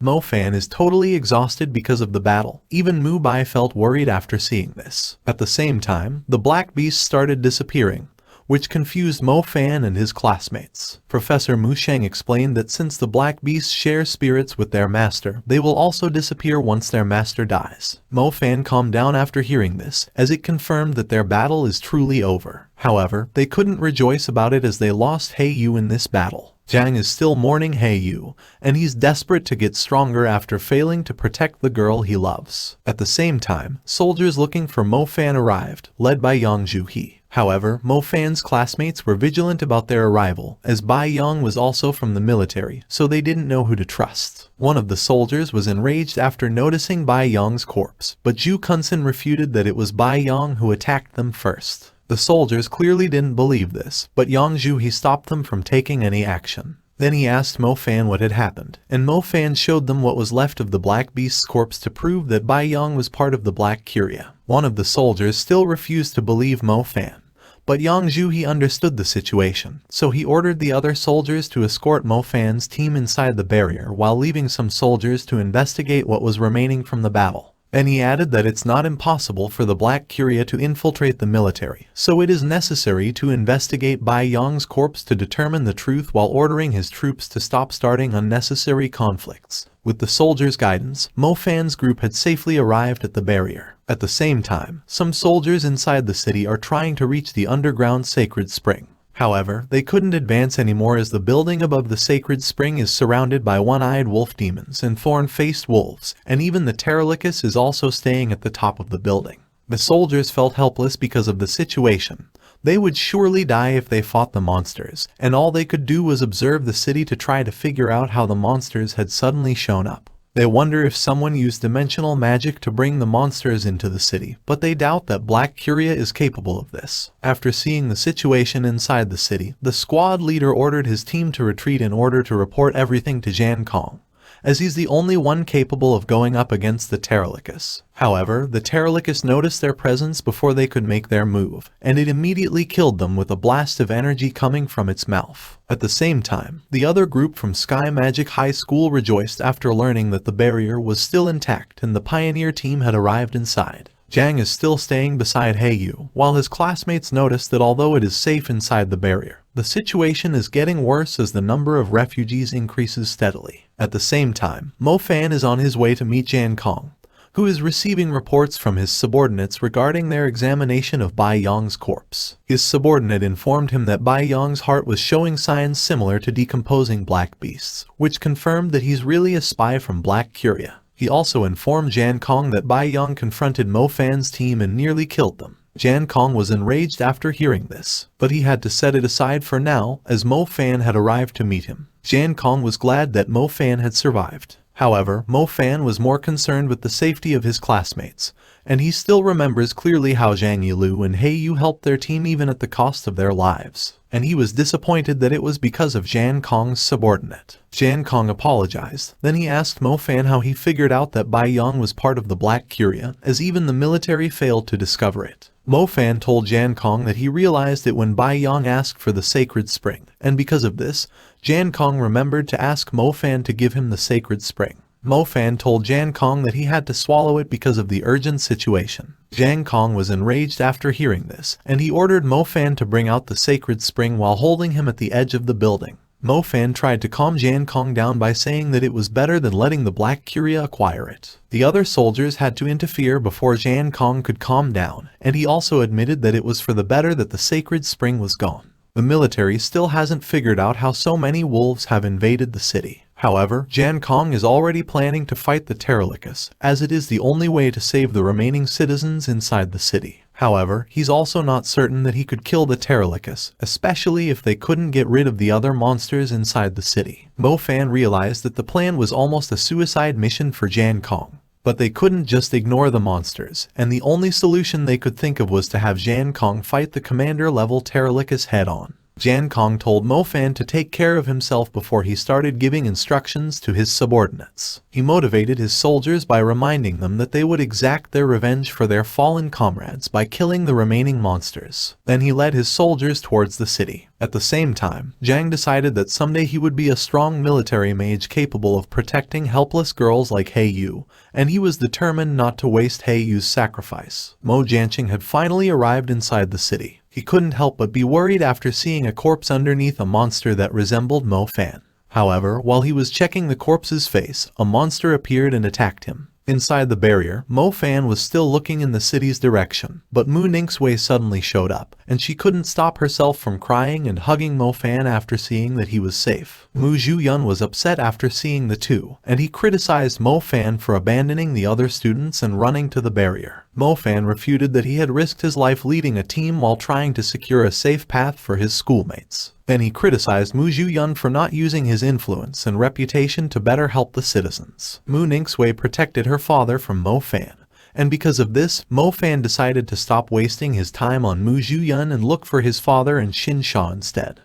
Speaker 1: Mo Fan is totally exhausted because of the battle. Even Mu Bai felt worried after seeing this. At the same time, the black beasts started disappearing, which confused Mo Fan and his classmates. Professor Mu Sheng explained that since the black beasts share spirits with their master, they will also disappear once their master dies. Mo Fan calmed down after hearing this, as it confirmed that their battle is truly over. However, they couldn't rejoice about it as they lost He Yu in this battle. Zhang is still mourning He Yu, and he's desperate to get stronger after failing to protect the girl he loves. At the same time, soldiers looking for Mo Fan arrived, led by Yang Zhuhe. However, Mo Fan's classmates were vigilant about their arrival, as Bai Yong was also from the military, so they didn't know who to trust. One of the soldiers was enraged after noticing Bai Yong's corpse, but Zhu Kunsen refuted that it was Bai Yong who attacked them first. The soldiers clearly didn't believe this, but Yang Zhuhe stopped them from taking any action. Then he asked Mo Fan what had happened, and Mo Fan showed them what was left of the Black Beast's corpse to prove that Bai Yong was part of the Black Curia. One of the soldiers still refused to believe Mo Fan, but Yang Zhuhe understood the situation, so he ordered the other soldiers to escort Mo Fan's team inside the barrier while leaving some soldiers to investigate what was remaining from the battle. And he added that it's not impossible for the Black Curia to infiltrate the military, so it is necessary to investigate Bai Yong's corpse to determine the truth while ordering his troops to stop starting unnecessary conflicts. With the soldiers' guidance, Mo Fan's group had safely arrived at the barrier. At the same time, some soldiers inside the city are trying to reach the underground sacred spring. However, they couldn't advance anymore as the building above the sacred spring is surrounded by one-eyed wolf demons and thorn-faced wolves, and even the Pterolicus is also staying at the top of the building. The soldiers felt helpless because of the situation. They would surely die if they fought the monsters, and all they could do was observe the city to try to figure out how the monsters had suddenly shown up. They wonder if someone used dimensional magic to bring the monsters into the city, but they doubt that Black Curia is capable of this. After seeing the situation inside the city, the squad leader ordered his team to retreat in order to report everything to Jan Kong, as he's the only one capable of going up against the Pterolicus. However, the Pterolicus noticed their presence before they could make their move, and it immediately killed them with a blast of energy coming from its mouth. At the same time, the other group from Sky Magic High School rejoiced after learning that the barrier was still intact and the pioneer team had arrived inside. Zhang is still staying beside He Yu, while his classmates notice that although it is safe inside the barrier, the situation is getting worse as the number of refugees increases steadily. At the same time, Mo Fan is on his way to meet Jan Kong, who is receiving reports from his subordinates regarding their examination of Bai Yong's corpse. His subordinate informed him that Bai Yong's heart was showing signs similar to decomposing black beasts, which confirmed that he's really a spy from Black Curia. He also informed Jan Kong that Bai Yong confronted Mo Fan's team and nearly killed them. Jan Kong was enraged after hearing this, but he had to set it aside for now as Mo Fan had arrived to meet him. Jan Kong was glad that Mo Fan had survived. However, Mo Fan was more concerned with the safety of his classmates, and he still remembers clearly how Zhang Yilu and He Yu helped their team even at the cost of their lives, and he was disappointed that it was because of Jan Kong's subordinate. Jan Kong apologized, then he asked Mo Fan how he figured out that Bai Yong was part of the Black Curia, as even the military failed to discover it. Mo Fan told Jan Kong that he realized it when Bai Yang asked for the sacred spring, and because of this, Jan Kong remembered to ask Mo Fan to give him the sacred spring. Mo Fan told Jan Kong that he had to swallow it because of the urgent situation. Jan Kong was enraged after hearing this, and he ordered Mo Fan to bring out the sacred spring while holding him at the edge of the building. Mo Fan tried to calm Jan Kong down by saying that it was better than letting the Black Curia acquire it. The other soldiers had to interfere before Jan Kong could calm down, and he also admitted that it was for the better that the sacred spring was gone. The military still hasn't figured out how so many wolves have invaded the city. However, Jan Kong is already planning to fight the Terralicus, as it is the only way to save the remaining citizens inside the city. However, he's also not certain that he could kill the Terralicus, especially if they couldn't get rid of the other monsters inside the city. Mo Fan realized that the plan was almost a suicide mission for Jan Kong. But they couldn't just ignore the monsters, and the only solution they could think of was to have Jan Kong fight the commander-level Terralicus head-on. Jan Kong told Mo Fan to take care of himself before he started giving instructions to his subordinates. He motivated his soldiers by reminding them that they would exact their revenge for their fallen comrades by killing the remaining monsters. Then he led his soldiers towards the city. At the same time, Zhang decided that someday he would be a strong military mage capable of protecting helpless girls like He Yu, and he was determined not to waste He Yu's sacrifice. Mo Jianqing had finally arrived inside the city. He couldn't help but be worried after seeing a corpse underneath a monster that resembled Mo Fan. However, while he was checking the corpse's face, a monster appeared and attacked him. Inside the barrier, Mo Fan was still looking in the city's direction, but Mu Ningxue suddenly showed up, and she couldn't stop herself from crying and hugging Mo Fan after seeing that he was safe. Mu Zhuyun was upset after seeing the two, and he criticized Mo Fan for abandoning the other students and running to the barrier. Mo Fan refuted that he had risked his life leading a team while trying to secure a safe path for his schoolmates. Then he criticized Mu Zhuyun for not using his influence and reputation to better help the citizens. Mu Ningxue protected her father from Mo Fan, and because of this, Mo Fan decided to stop wasting his time on Mu Zhuyun and look for his father and Xin Xia instead.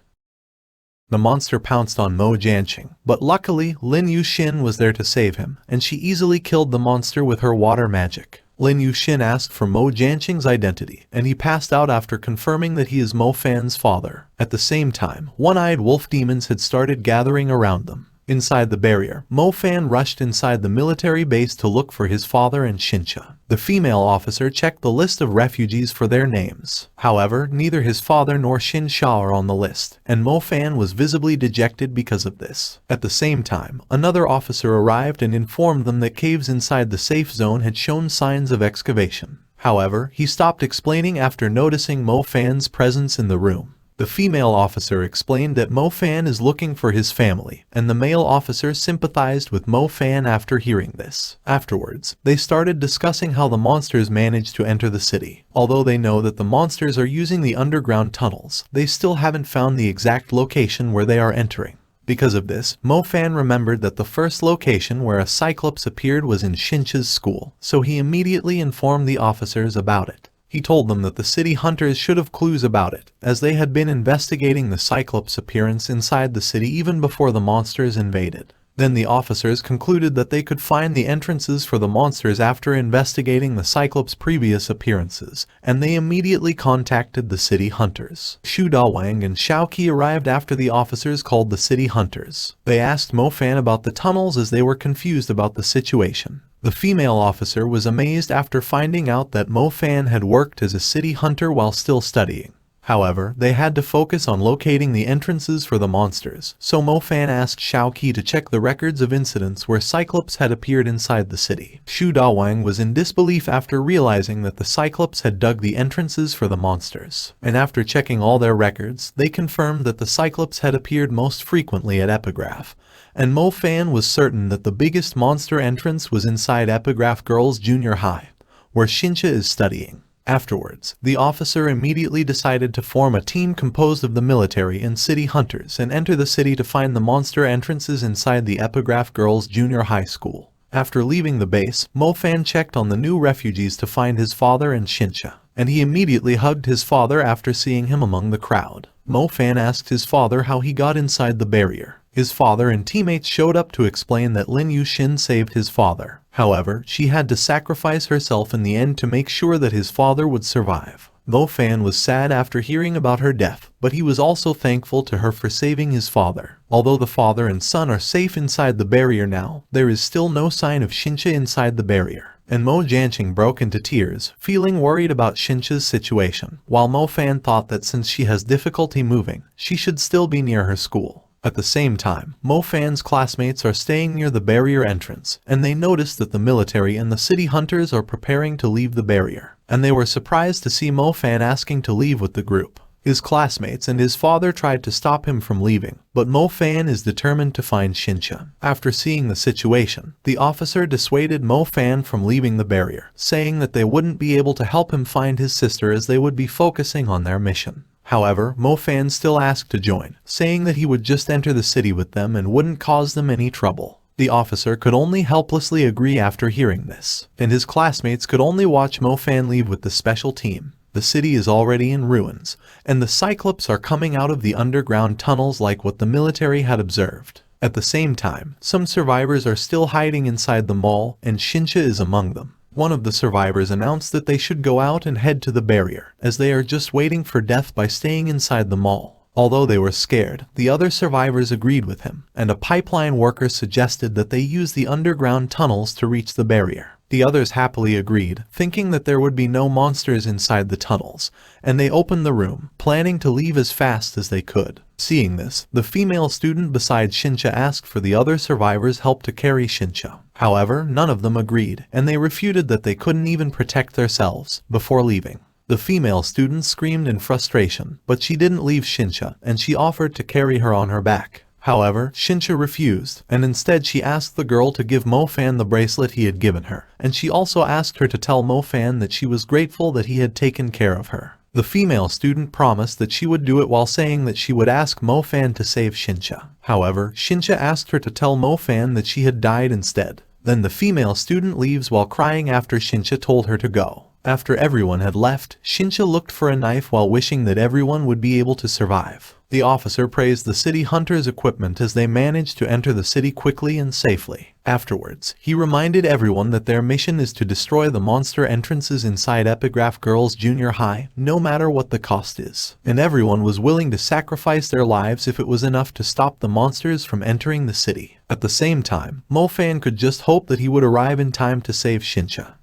Speaker 1: The monster pounced on Mo Jianqing, but luckily Lin Yuxin was there to save him, and she easily killed the monster with her water magic. Lin Yuxin asked for Mo Jianqing's identity, and he passed out after confirming that he is Mo Fan's father. At the same time, one-eyed wolf demons had started gathering around them. Inside the barrier, Mo Fan rushed inside the military base to look for his father and Xin Xia. The female officer checked the list of refugees for their names. However, neither his father nor Xin Xia are on the list, and Mo Fan was visibly dejected because of this. At the same time, another officer arrived and informed them that caves inside the safe zone had shown signs of excavation. However, he stopped explaining after noticing Mo Fan's presence in the room. The female officer explained that Mo Fan is looking for his family, and the male officer sympathized with Mo Fan after hearing this. Afterwards, they started discussing how the monsters managed to enter the city. Although they know that the monsters are using the underground tunnels, they still haven't found the exact location where they are entering. Because of this, Mo Fan remembered that the first location where a cyclops appeared was in Xinqia's school, so he immediately informed the officers about it. He told them that the city hunters should have clues about it, as they had been investigating the Cyclops' appearance inside the city even before the monsters invaded. Then the officers concluded that they could find the entrances for the monsters after investigating the Cyclops' previous appearances, and they immediately contacted the city hunters. Xu Dawang and Xiao Qi arrived after the officers called the city hunters. They asked Mo Fan about the tunnels as they were confused about the situation. The female officer was amazed after finding out that Mo Fan had worked as a city hunter while still studying. However, they had to focus on locating the entrances for the monsters, so Mo Fan asked Xiao Qi to check the records of incidents where Cyclops had appeared inside the city. Xu Dawang was in disbelief after realizing that the Cyclops had dug the entrances for the monsters. And after checking all their records, they confirmed that the Cyclops had appeared most frequently at Epigraph. And Mo Fan was certain that the biggest monster entrance was inside Epigraph Girls Junior High, where Xinxia is studying. Afterwards, the officer immediately decided to form a team composed of the military and city hunters and enter the city to find the monster entrances inside the Epigraph Girls Junior High School. After leaving the base, Mo Fan checked on the new refugees to find his father and Xinxia, and he immediately hugged his father after seeing him among the crowd. Mo Fan asked his father how he got inside the barrier. His father and teammates showed up to explain that Lin Yuxin saved his father. However, she had to sacrifice herself in the end to make sure that his father would survive. Mo Fan was sad after hearing about her death, but he was also thankful to her for saving his father. Although the father and son are safe inside the barrier now, there is still no sign of Xin Xia inside the barrier, and Mo Jianqing broke into tears, feeling worried about Xin Xia's situation, while Mo Fan thought that since she has difficulty moving, she should still be near her school. At the same time, Mo Fan's classmates are staying near the barrier entrance, and they notice that the military and the city hunters are preparing to leave the barrier, and they were surprised to see Mo Fan asking to leave with the group. His classmates and his father tried to stop him from leaving, but Mo Fan is determined to find Xin Xia. After seeing the situation, the officer dissuaded Mo Fan from leaving the barrier, saying that they wouldn't be able to help him find his sister as they would be focusing on their mission. However, Mo Fan still asked to join, saying that he would just enter the city with them and wouldn't cause them any trouble. The officer could only helplessly agree after hearing this, and his classmates could only watch Mo Fan leave with the special team. The city is already in ruins, and the Cyclops are coming out of the underground tunnels like what the military had observed. At the same time, some survivors are still hiding inside the mall, and Xin Xia is among them. One of the survivors announced that they should go out and head to the barrier, as they are just waiting for death by staying inside the mall. Although they were scared, the other survivors agreed with him, and a pipeline worker suggested that they use the underground tunnels to reach the barrier. The others happily agreed, thinking that there would be no monsters inside the tunnels, and they opened the room, planning to leave as fast as they could. Seeing this, the female student beside Xin Xia asked for the other survivors' help to carry Xin Xia. However, none of them agreed, and they refuted that they couldn't even protect themselves before leaving. The female student screamed in frustration, but she didn't leave Xin Xia, and she offered to carry her on her back. However, Xin Xia refused, and instead she asked the girl to give Mo Fan the bracelet he had given her, and she also asked her to tell Mo Fan that she was grateful that he had taken care of her. The female student promised that she would do it while saying that she would ask Mo Fan to save Xin Xia. However, Xin Xia asked her to tell Mo Fan that she had died instead. Then the female student leaves while crying after Xin Xia told her to go. After everyone had left, Xin Xia looked for a knife while wishing that everyone would be able to survive. The officer praised the city hunters' equipment as they managed to enter the city quickly and safely. Afterwards, he reminded everyone that their mission is to destroy the monster entrances inside Epigraph Girls Junior High, no matter what the cost is. And everyone was willing to sacrifice their lives if it was enough to stop the monsters from entering the city. At the same time, Mo Fan could just hope that he would arrive in time to save Xin Xia.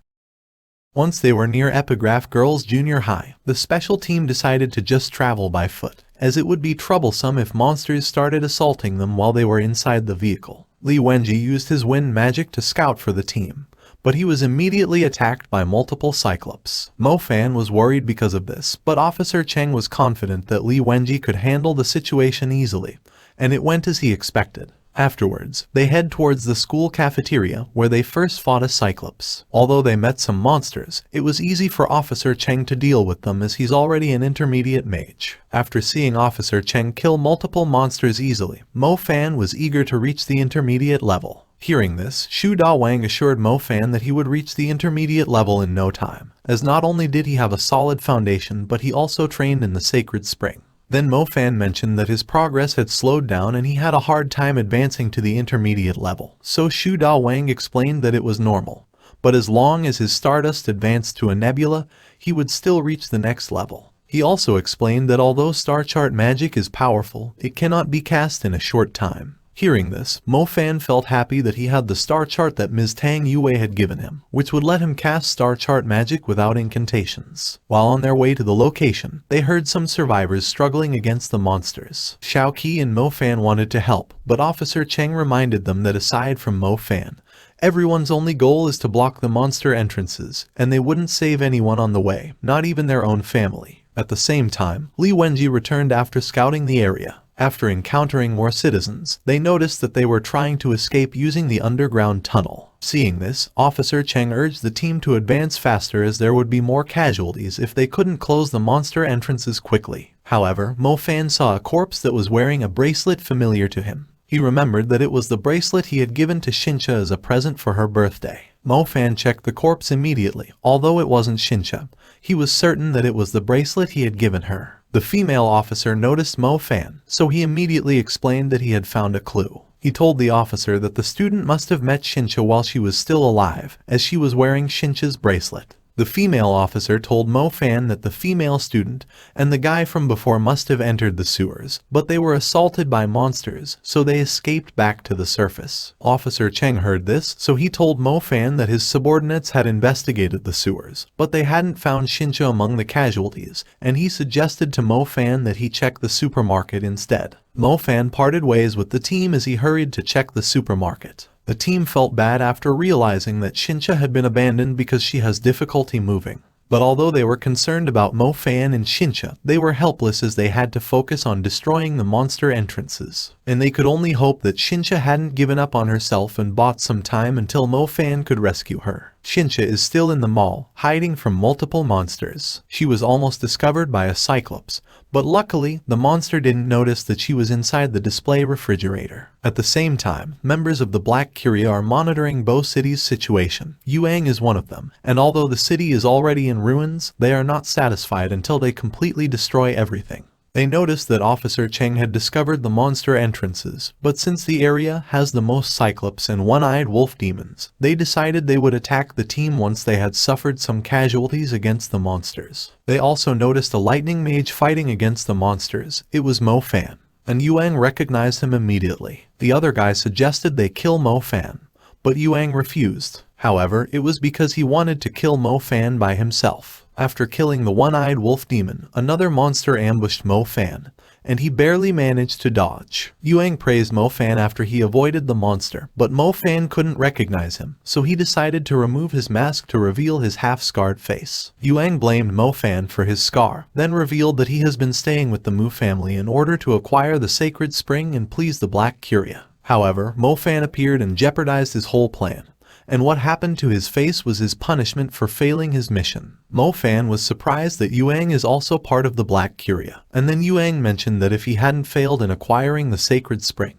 Speaker 1: Once they were near Epigraph Girls Junior High, the special team decided to just travel by foot, as it would be troublesome if monsters started assaulting them while they were inside the vehicle. Li Wenji used his wind magic to scout for the team, but he was immediately attacked by multiple Cyclops. Mo Fan was worried because of this, but Officer Cheng was confident that Li Wenji could handle the situation easily, and it went as he expected. Afterwards, they head towards the school cafeteria where they first fought a Cyclops. Although they met some monsters, it was easy for Officer Cheng to deal with them as he's already an intermediate mage. After seeing Officer Cheng kill multiple monsters easily, Mo Fan was eager to reach the intermediate level. Hearing this, Xu Dawang assured Mo Fan that he would reach the intermediate level in no time, as not only did he have a solid foundation but he also trained in the sacred spring. Then Mo Fan mentioned that his progress had slowed down and he had a hard time advancing to the intermediate level. So Xu Dawang explained that it was normal, but as long as his stardust advanced to a nebula, he would still reach the next level. He also explained that although star chart magic is powerful, it cannot be cast in a short time. Hearing this, Mo Fan felt happy that he had the star chart that Ms. Tang Yue had given him, which would let him cast star chart magic without incantations. While on their way to the location, they heard some survivors struggling against the monsters. Xiao Qi and Mo Fan wanted to help, but Officer Cheng reminded them that aside from Mo Fan, everyone's only goal is to block the monster entrances, and they wouldn't save anyone on the way, not even their own family. At the same time, Li Wenji returned after scouting the area. After encountering more citizens, they noticed that they were trying to escape using the underground tunnel. Seeing this, Officer Cheng urged the team to advance faster as there would be more casualties if they couldn't close the monster entrances quickly. However, Mo Fan saw a corpse that was wearing a bracelet familiar to him. He remembered that it was the bracelet he had given to Xin Xia as a present for her birthday. Mo Fan checked the corpse immediately. Although it wasn't Xin Xia, he was certain that it was the bracelet he had given her. The female officer noticed Mo Fan, so he immediately explained that he had found a clue. He told the officer that the student must have met Xin Xia while she was still alive, as she was wearing Xin Xia's bracelet. The female officer told Mo Fan that the female student and the guy from before must have entered the sewers, but they were assaulted by monsters, so they escaped back to the surface. Officer Cheng heard this, so he told Mo Fan that his subordinates had investigated the sewers, but they hadn't found Xin Xia among the casualties, and he suggested to Mo Fan that he check the supermarket instead. Mo Fan parted ways with the team as he hurried to check the supermarket. The team felt bad after realizing that Xin Xia had been abandoned because she has difficulty moving. But although they were concerned about Mo Fan and Xin Xia, they were helpless as they had to focus on destroying the monster entrances. And they could only hope that Xin Xia hadn't given up on herself and bought some time until Mo Fan could rescue her. Xin Xia is still in the mall, hiding from multiple monsters. She was almost discovered by a cyclops, but luckily, the monster didn't notice that she was inside the display refrigerator. At the same time, members of the Black Curia are monitoring Bo City's situation. Yuang is one of them, and although the city is already in ruins, they are not satisfied until they completely destroy everything. They noticed that Officer Cheng had discovered the monster entrances, but since the area has the most cyclops and one-eyed wolf demons, they decided they would attack the team once they had suffered some casualties against the monsters. They also noticed a lightning mage fighting against the monsters. It was Mo Fan, and Yuang recognized him immediately. The other guy suggested they kill Mo Fan, but Yuang refused. However, it was because he wanted to kill Mo Fan by himself. After killing the one-eyed wolf demon, another monster ambushed Mo Fan, and he barely managed to dodge. Yuang praised Mo Fan after he avoided the monster, but Mo Fan couldn't recognize him, so he decided to remove his mask to reveal his half-scarred face. Yuang blamed Mo Fan for his scar, then revealed that he has been staying with the Mu family in order to acquire the sacred spring and please the Black Curia. However, Mo Fan appeared and jeopardized his whole plan, and what happened to his face was his punishment for failing his mission. Mo Fan was surprised that Yuang is also part of the Black Curia, and then Yuang mentioned that if he hadn't failed in acquiring the sacred spring,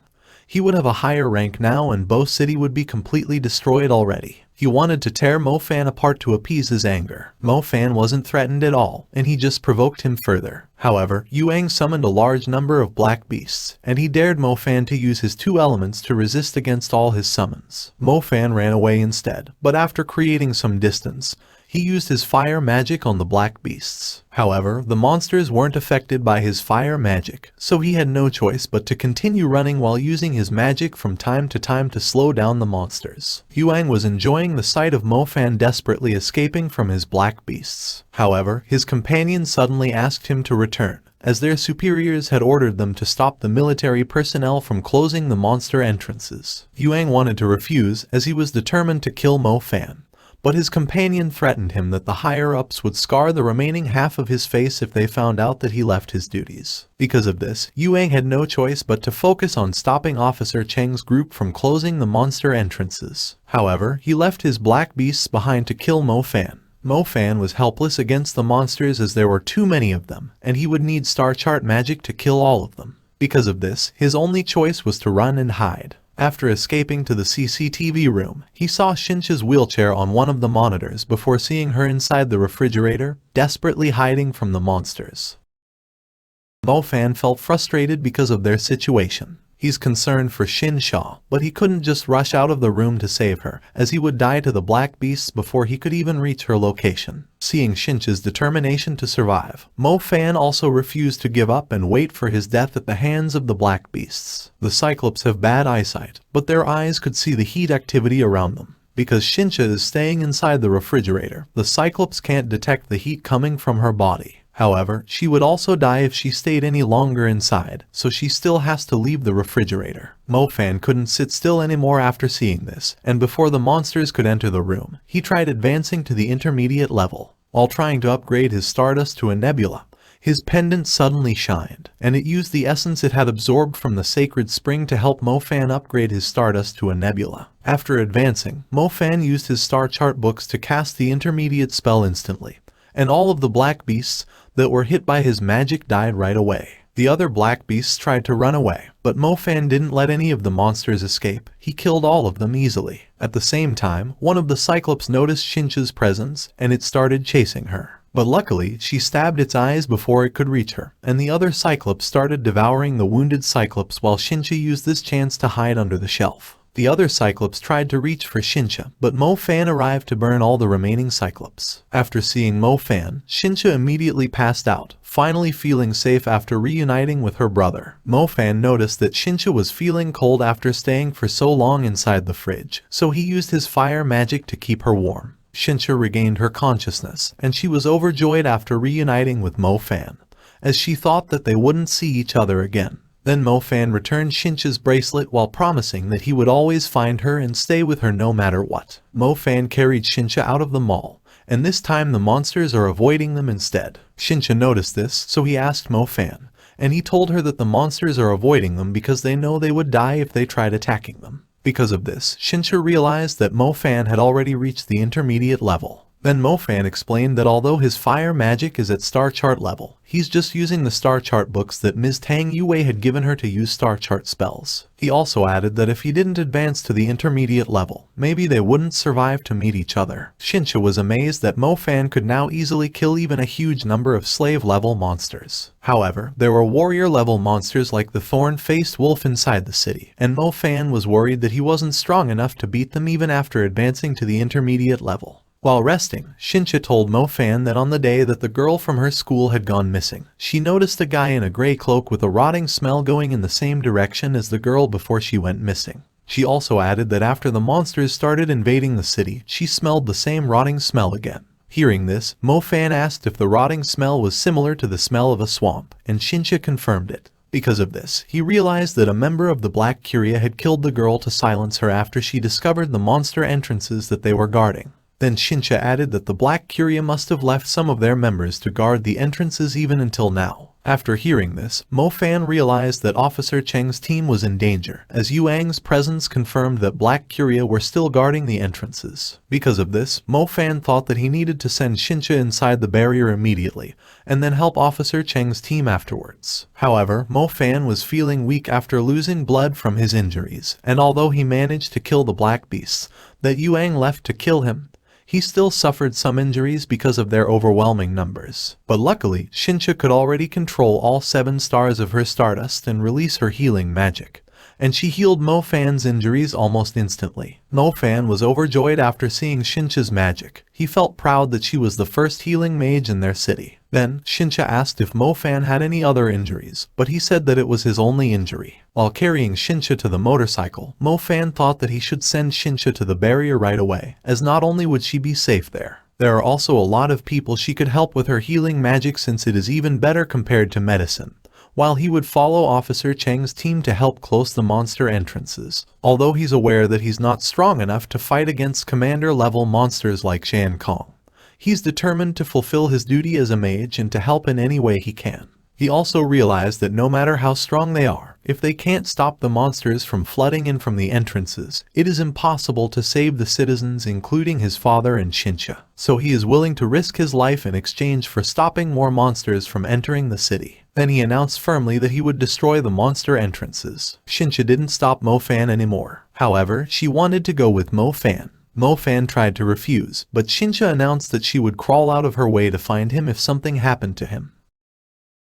Speaker 1: he would have a higher rank now and Bo City would be completely destroyed already. He wanted to tear Mo Fan apart to appease his anger. Mo Fan wasn't threatened at all, and he just provoked him further. However, Yuang summoned a large number of black beasts, and he dared Mo Fan to use his two elements to resist against all his summons. Mo Fan ran away instead, but after creating some distance, he used his fire magic on the black beasts. However, the monsters weren't affected by his fire magic, so he had no choice but to continue running while using his magic from time to slow down the monsters. Yuang was enjoying the sight of Mo Fan desperately escaping from his black beasts. However, his companions suddenly asked him to return, as their superiors had ordered them to stop the military personnel from closing the monster entrances. Yuang wanted to refuse as he was determined to kill Mo Fan, but his companion threatened him that the higher-ups would scar the remaining half of his face if they found out that he left his duties. Because of this, Yuang had no choice but to focus on stopping Officer Cheng's group from closing the monster entrances. However, he left his black beasts behind to kill Mo Fan. Mo Fan was helpless against the monsters as there were too many of them, and he would need star chart magic to kill all of them. Because of this, his only choice was to run and hide. After escaping to the CCTV room, he saw Xin Xia's wheelchair on one of the monitors before seeing her inside the refrigerator, desperately hiding from the monsters. Mo Fan felt frustrated because of their situation. He's concerned for Xin Xia, but he couldn't just rush out of the room to save her, as he would die to the black beasts before he could even reach her location. Seeing Xin Xia's determination to survive, Mo Fan also refused to give up and wait for his death at the hands of the black beasts. The Cyclops have bad eyesight, but their eyes could see the heat activity around them. Because Xin Xia is staying inside the refrigerator, the Cyclops can't detect the heat coming from her body. However, she would also die if she stayed any longer inside, so she still has to leave the refrigerator. Mo Fan couldn't sit still anymore after seeing this, and before the monsters could enter the room, he tried advancing to the intermediate level. While trying to upgrade his Stardust to a nebula, his pendant suddenly shined, and it used the essence it had absorbed from the sacred spring to help Mo Fan upgrade his Stardust to a nebula. After advancing, Mo Fan used his star chart books to cast the intermediate spell instantly, and all of the black beasts that were hit by his magic died right away. The other black beasts tried to run away, but Mo Fan didn't let any of the monsters escape. He killed all of them easily. At the same time, one of the Cyclops noticed Xin Xia's presence, and it started chasing her. But luckily, she stabbed its eyes before it could reach her, and the other Cyclops started devouring the wounded Cyclops while Xin Xia used this chance to hide under the shelf. The other Cyclops tried to reach for Xin Xia, but Mo Fan arrived to burn all the remaining Cyclops. After seeing Mo Fan, Xin Xia immediately passed out, finally feeling safe after reuniting with her brother. Mo Fan noticed that Xin Xia was feeling cold after staying for so long inside the fridge, so he used his fire magic to keep her warm. Xin Xia regained her consciousness, and she was overjoyed after reuniting with Mo Fan, as she thought that they wouldn't see each other again. Then Mo Fan returned Xin Xia's bracelet while promising that he would always find her and stay with her no matter what. Mo Fan carried Xin Xia out of the mall, and this time the monsters are avoiding them instead. Xin Xia noticed this, so he asked Mo Fan, and he told her that the monsters are avoiding them because they know they would die if they tried attacking them. Because of this, Xin Xia realized that Mo Fan had already reached the intermediate level. Then Mo Fan explained that although his fire magic is at star chart level, he's just using the star chart books that Ms. Tang Yue had given her to use star chart spells. He also added that if he didn't advance to the intermediate level, maybe they wouldn't survive to meet each other. Xin Xia was amazed that Mo Fan could now easily kill even a huge number of slave-level monsters. However, there were warrior-level monsters like the thorn-faced wolf inside the city, and Mo Fan was worried that he wasn't strong enough to beat them even after advancing to the intermediate level. While resting, Xin Xia told Mo Fan that on the day that the girl from her school had gone missing, she noticed a guy in a gray cloak with a rotting smell going in the same direction as the girl before she went missing. She also added that after the monsters started invading the city, she smelled the same rotting smell again. Hearing this, Mo Fan asked if the rotting smell was similar to the smell of a swamp, and Xin Xia confirmed it. Because of this, he realized that a member of the Black Curia had killed the girl to silence her after she discovered the monster entrances that they were guarding. Then Xin Xia added that the Black Curia must have left some of their members to guard the entrances even until now. After hearing this, Mo Fan realized that Officer Cheng's team was in danger, as Yuang's presence confirmed that Black Curia were still guarding the entrances. Because of this, Mo Fan thought that he needed to send Xin Xia inside the barrier immediately, and then help Officer Cheng's team afterwards. However, Mo Fan was feeling weak after losing blood from his injuries, and although he managed to kill the black beasts that Yuang left to kill him, he still suffered some injuries because of their overwhelming numbers. But luckily, Xin Xia could already control all 7 stars of her stardust and release her healing magic, and she healed Mo Fan's injuries almost instantly. Mo Fan was overjoyed after seeing Xin Xia's magic. He felt proud that she was the first healing mage in their city. Then, Xin Xia asked if Mo Fan had any other injuries, but he said that it was his only injury. While carrying Xin Xia to the motorcycle, Mo Fan thought that he should send Xin Xia to the barrier right away, as not only would she be safe there, there are also a lot of people she could help with her healing magic since it is even better compared to medicine. While he would follow Officer Cheng's team to help close the monster entrances, although he's aware that he's not strong enough to fight against commander-level monsters like Shan Kong. He's determined to fulfill his duty as a mage and to help in any way he can. He also realized that no matter how strong they are, if they can't stop the monsters from flooding in from the entrances, it is impossible to save the citizens including his father and Xin Xia. So he is willing to risk his life in exchange for stopping more monsters from entering the city. Then he announced firmly that he would destroy the monster entrances. Xin Xia didn't stop Mo Fan anymore. However, she wanted to go with Mo Fan. Mo Fan tried to refuse, but Xin Xia announced that she would crawl out of her way to find him if something happened to him.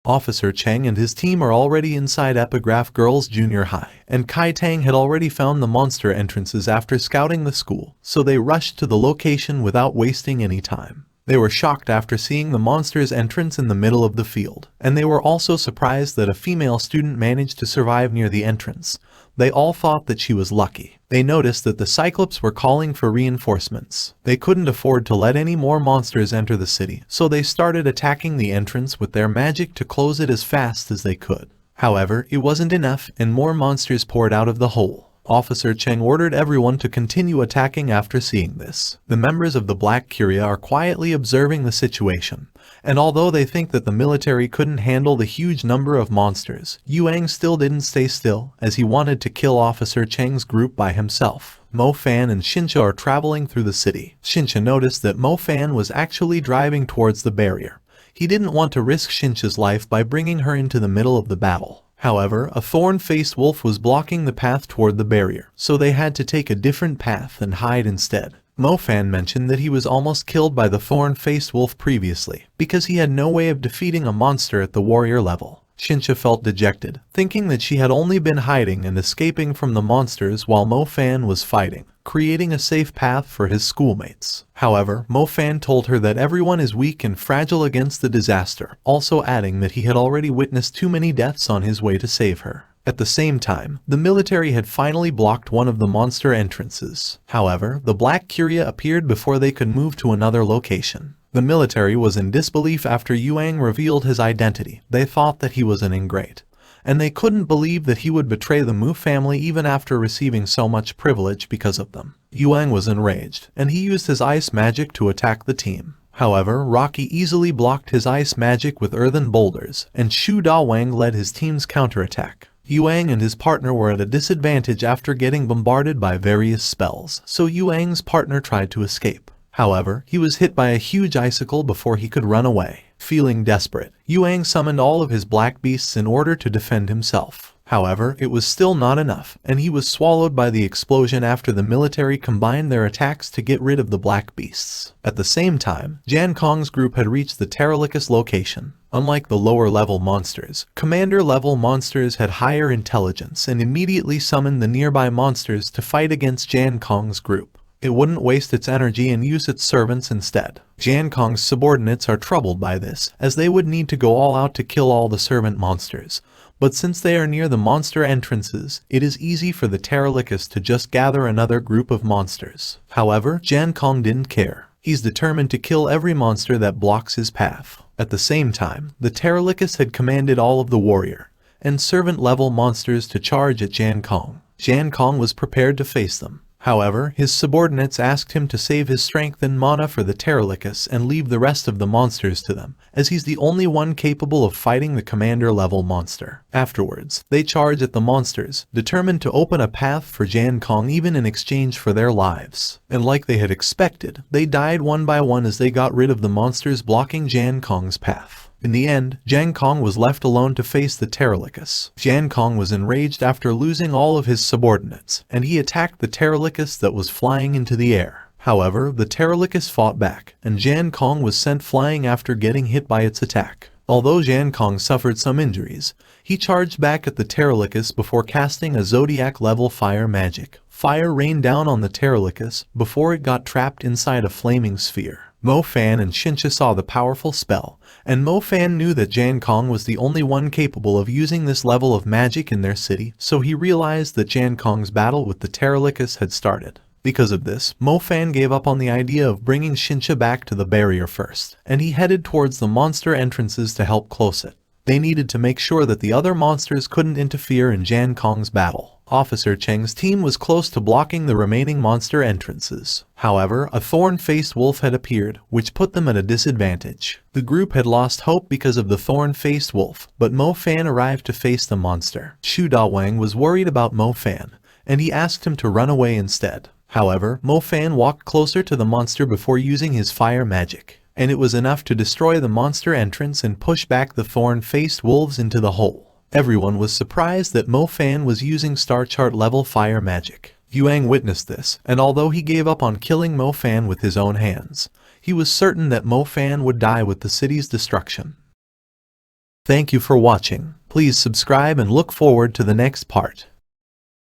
Speaker 1: Officer Cheng and his team are already inside Epigraph Girls Junior High, and Kai Tang had already found the monster entrances after scouting the school, so they rushed to the location without wasting any time. They were shocked after seeing the monster's entrance in the middle of the field, and they were also surprised that a female student managed to survive near the entrance. They all thought that she was lucky. They noticed that the Cyclops were calling for reinforcements. They couldn't afford to let any more monsters enter the city, so they started attacking the entrance with their magic to close it as fast as they could. However, it wasn't enough, and more monsters poured out of the hole. Officer Cheng ordered everyone to continue attacking after seeing this. The members of the Black Curia are quietly observing the situation, and although they think that the military couldn't handle the huge number of monsters, Yuang still didn't stay still, as he wanted to kill Officer Cheng's group by himself. Mo Fan and Xin Xia are traveling through the city. Xin Xia noticed that Mo Fan was actually driving towards the barrier. He didn't want to risk Xin Xia's life by bringing her into the middle of the battle. However, a thorn-faced wolf was blocking the path toward the barrier, so they had to take a different path and hide instead. Mo Fan mentioned that he was almost killed by the thorn-faced wolf previously, because he had no way of defeating a monster at the warrior level. Xin Xia felt dejected, thinking that she had only been hiding and escaping from the monsters while Mo Fan was fighting, creating a safe path for his schoolmates. However, Mo Fan told her that everyone is weak and fragile against the disaster, also adding that he had already witnessed too many deaths on his way to save her. At the same time, the military had finally blocked one of the monster entrances. However, the Black Curia appeared before they could move to another location. The military was in disbelief after Yuang revealed his identity. They thought that he was an ingrate, and they couldn't believe that he would betray the Mu family even after receiving so much privilege because of them. Yuang was enraged, and he used his ice magic to attack the team. However, Rocky easily blocked his ice magic with earthen boulders, and Shu Dawang led his team's counterattack. Yuang and his partner were at a disadvantage after getting bombarded by various spells, so Yuang's partner tried to escape. However, he was hit by a huge icicle before he could run away. Feeling desperate, Yuang summoned all of his black beasts in order to defend himself. However, it was still not enough, and he was swallowed by the explosion after the military combined their attacks to get rid of the black beasts. At the same time, Jan Kong's group had reached the Terralicus location. Unlike the lower-level monsters, commander-level monsters had higher intelligence and immediately summoned the nearby monsters to fight against Jan Kong's group. It wouldn't waste its energy and use its servants instead. Jan Kong's subordinates are troubled by this, as they would need to go all out to kill all the servant monsters. But since they are near the monster entrances, it is easy for the Terralicus to just gather another group of monsters. However, Jan Kong didn't care. He's determined to kill every monster that blocks his path. At the same time, the Terralicus had commanded all of the warrior and servant-level monsters to charge at Jan Kong. Jan Kong was prepared to face them. However, his subordinates asked him to save his strength and mana for the Terralicus and leave the rest of the monsters to them, as he's the only one capable of fighting the commander-level monster. Afterwards, they charge at the monsters, determined to open a path for Jan Kong even in exchange for their lives. And like they had expected, they died one by one as they got rid of the monsters blocking Jan Kong's path. In the end, Jan Kong was left alone to face the Terralicus. Jan Kong was enraged after losing all of his subordinates, and he attacked the Terralicus that was flying into the air. However, the Terralicus fought back, and Jan Kong was sent flying after getting hit by its attack. Although Jan Kong suffered some injuries, he charged back at the Terralicus before casting a Zodiac-level fire magic. Fire rained down on the Terralicus before it got trapped inside a flaming sphere. Mo Fan and Xin Xia saw the powerful spell, and Mo Fan knew that Jan Kong was the only one capable of using this level of magic in their city, so he realized that Jan Kong's battle with the Terralicus had started. Because of this, Mo Fan gave up on the idea of bringing Xin Xia back to the barrier first, and he headed towards the monster entrances to help close it. They needed to make sure that the other monsters couldn't interfere in Jan Kong's battle. Officer Cheng's team was close to blocking the remaining monster entrances. However, a thorn-faced wolf had appeared, which put them at a disadvantage. The group had lost hope because of the thorn-faced wolf, but Mo Fan arrived to face the monster. Shu Dawang was worried about Mo Fan, and he asked him to run away instead. However, Mo Fan walked closer to the monster before using his fire magic, and it was enough to destroy the monster entrance and push back the thorn-faced wolves into the hole. Everyone was surprised that Mo Fan was using star chart level fire magic. Yuang witnessed this, and although he gave up on killing Mo Fan with his own hands, he was certain that Mo Fan would die with the city's destruction. Thank you for watching. Please subscribe and look forward to the next part.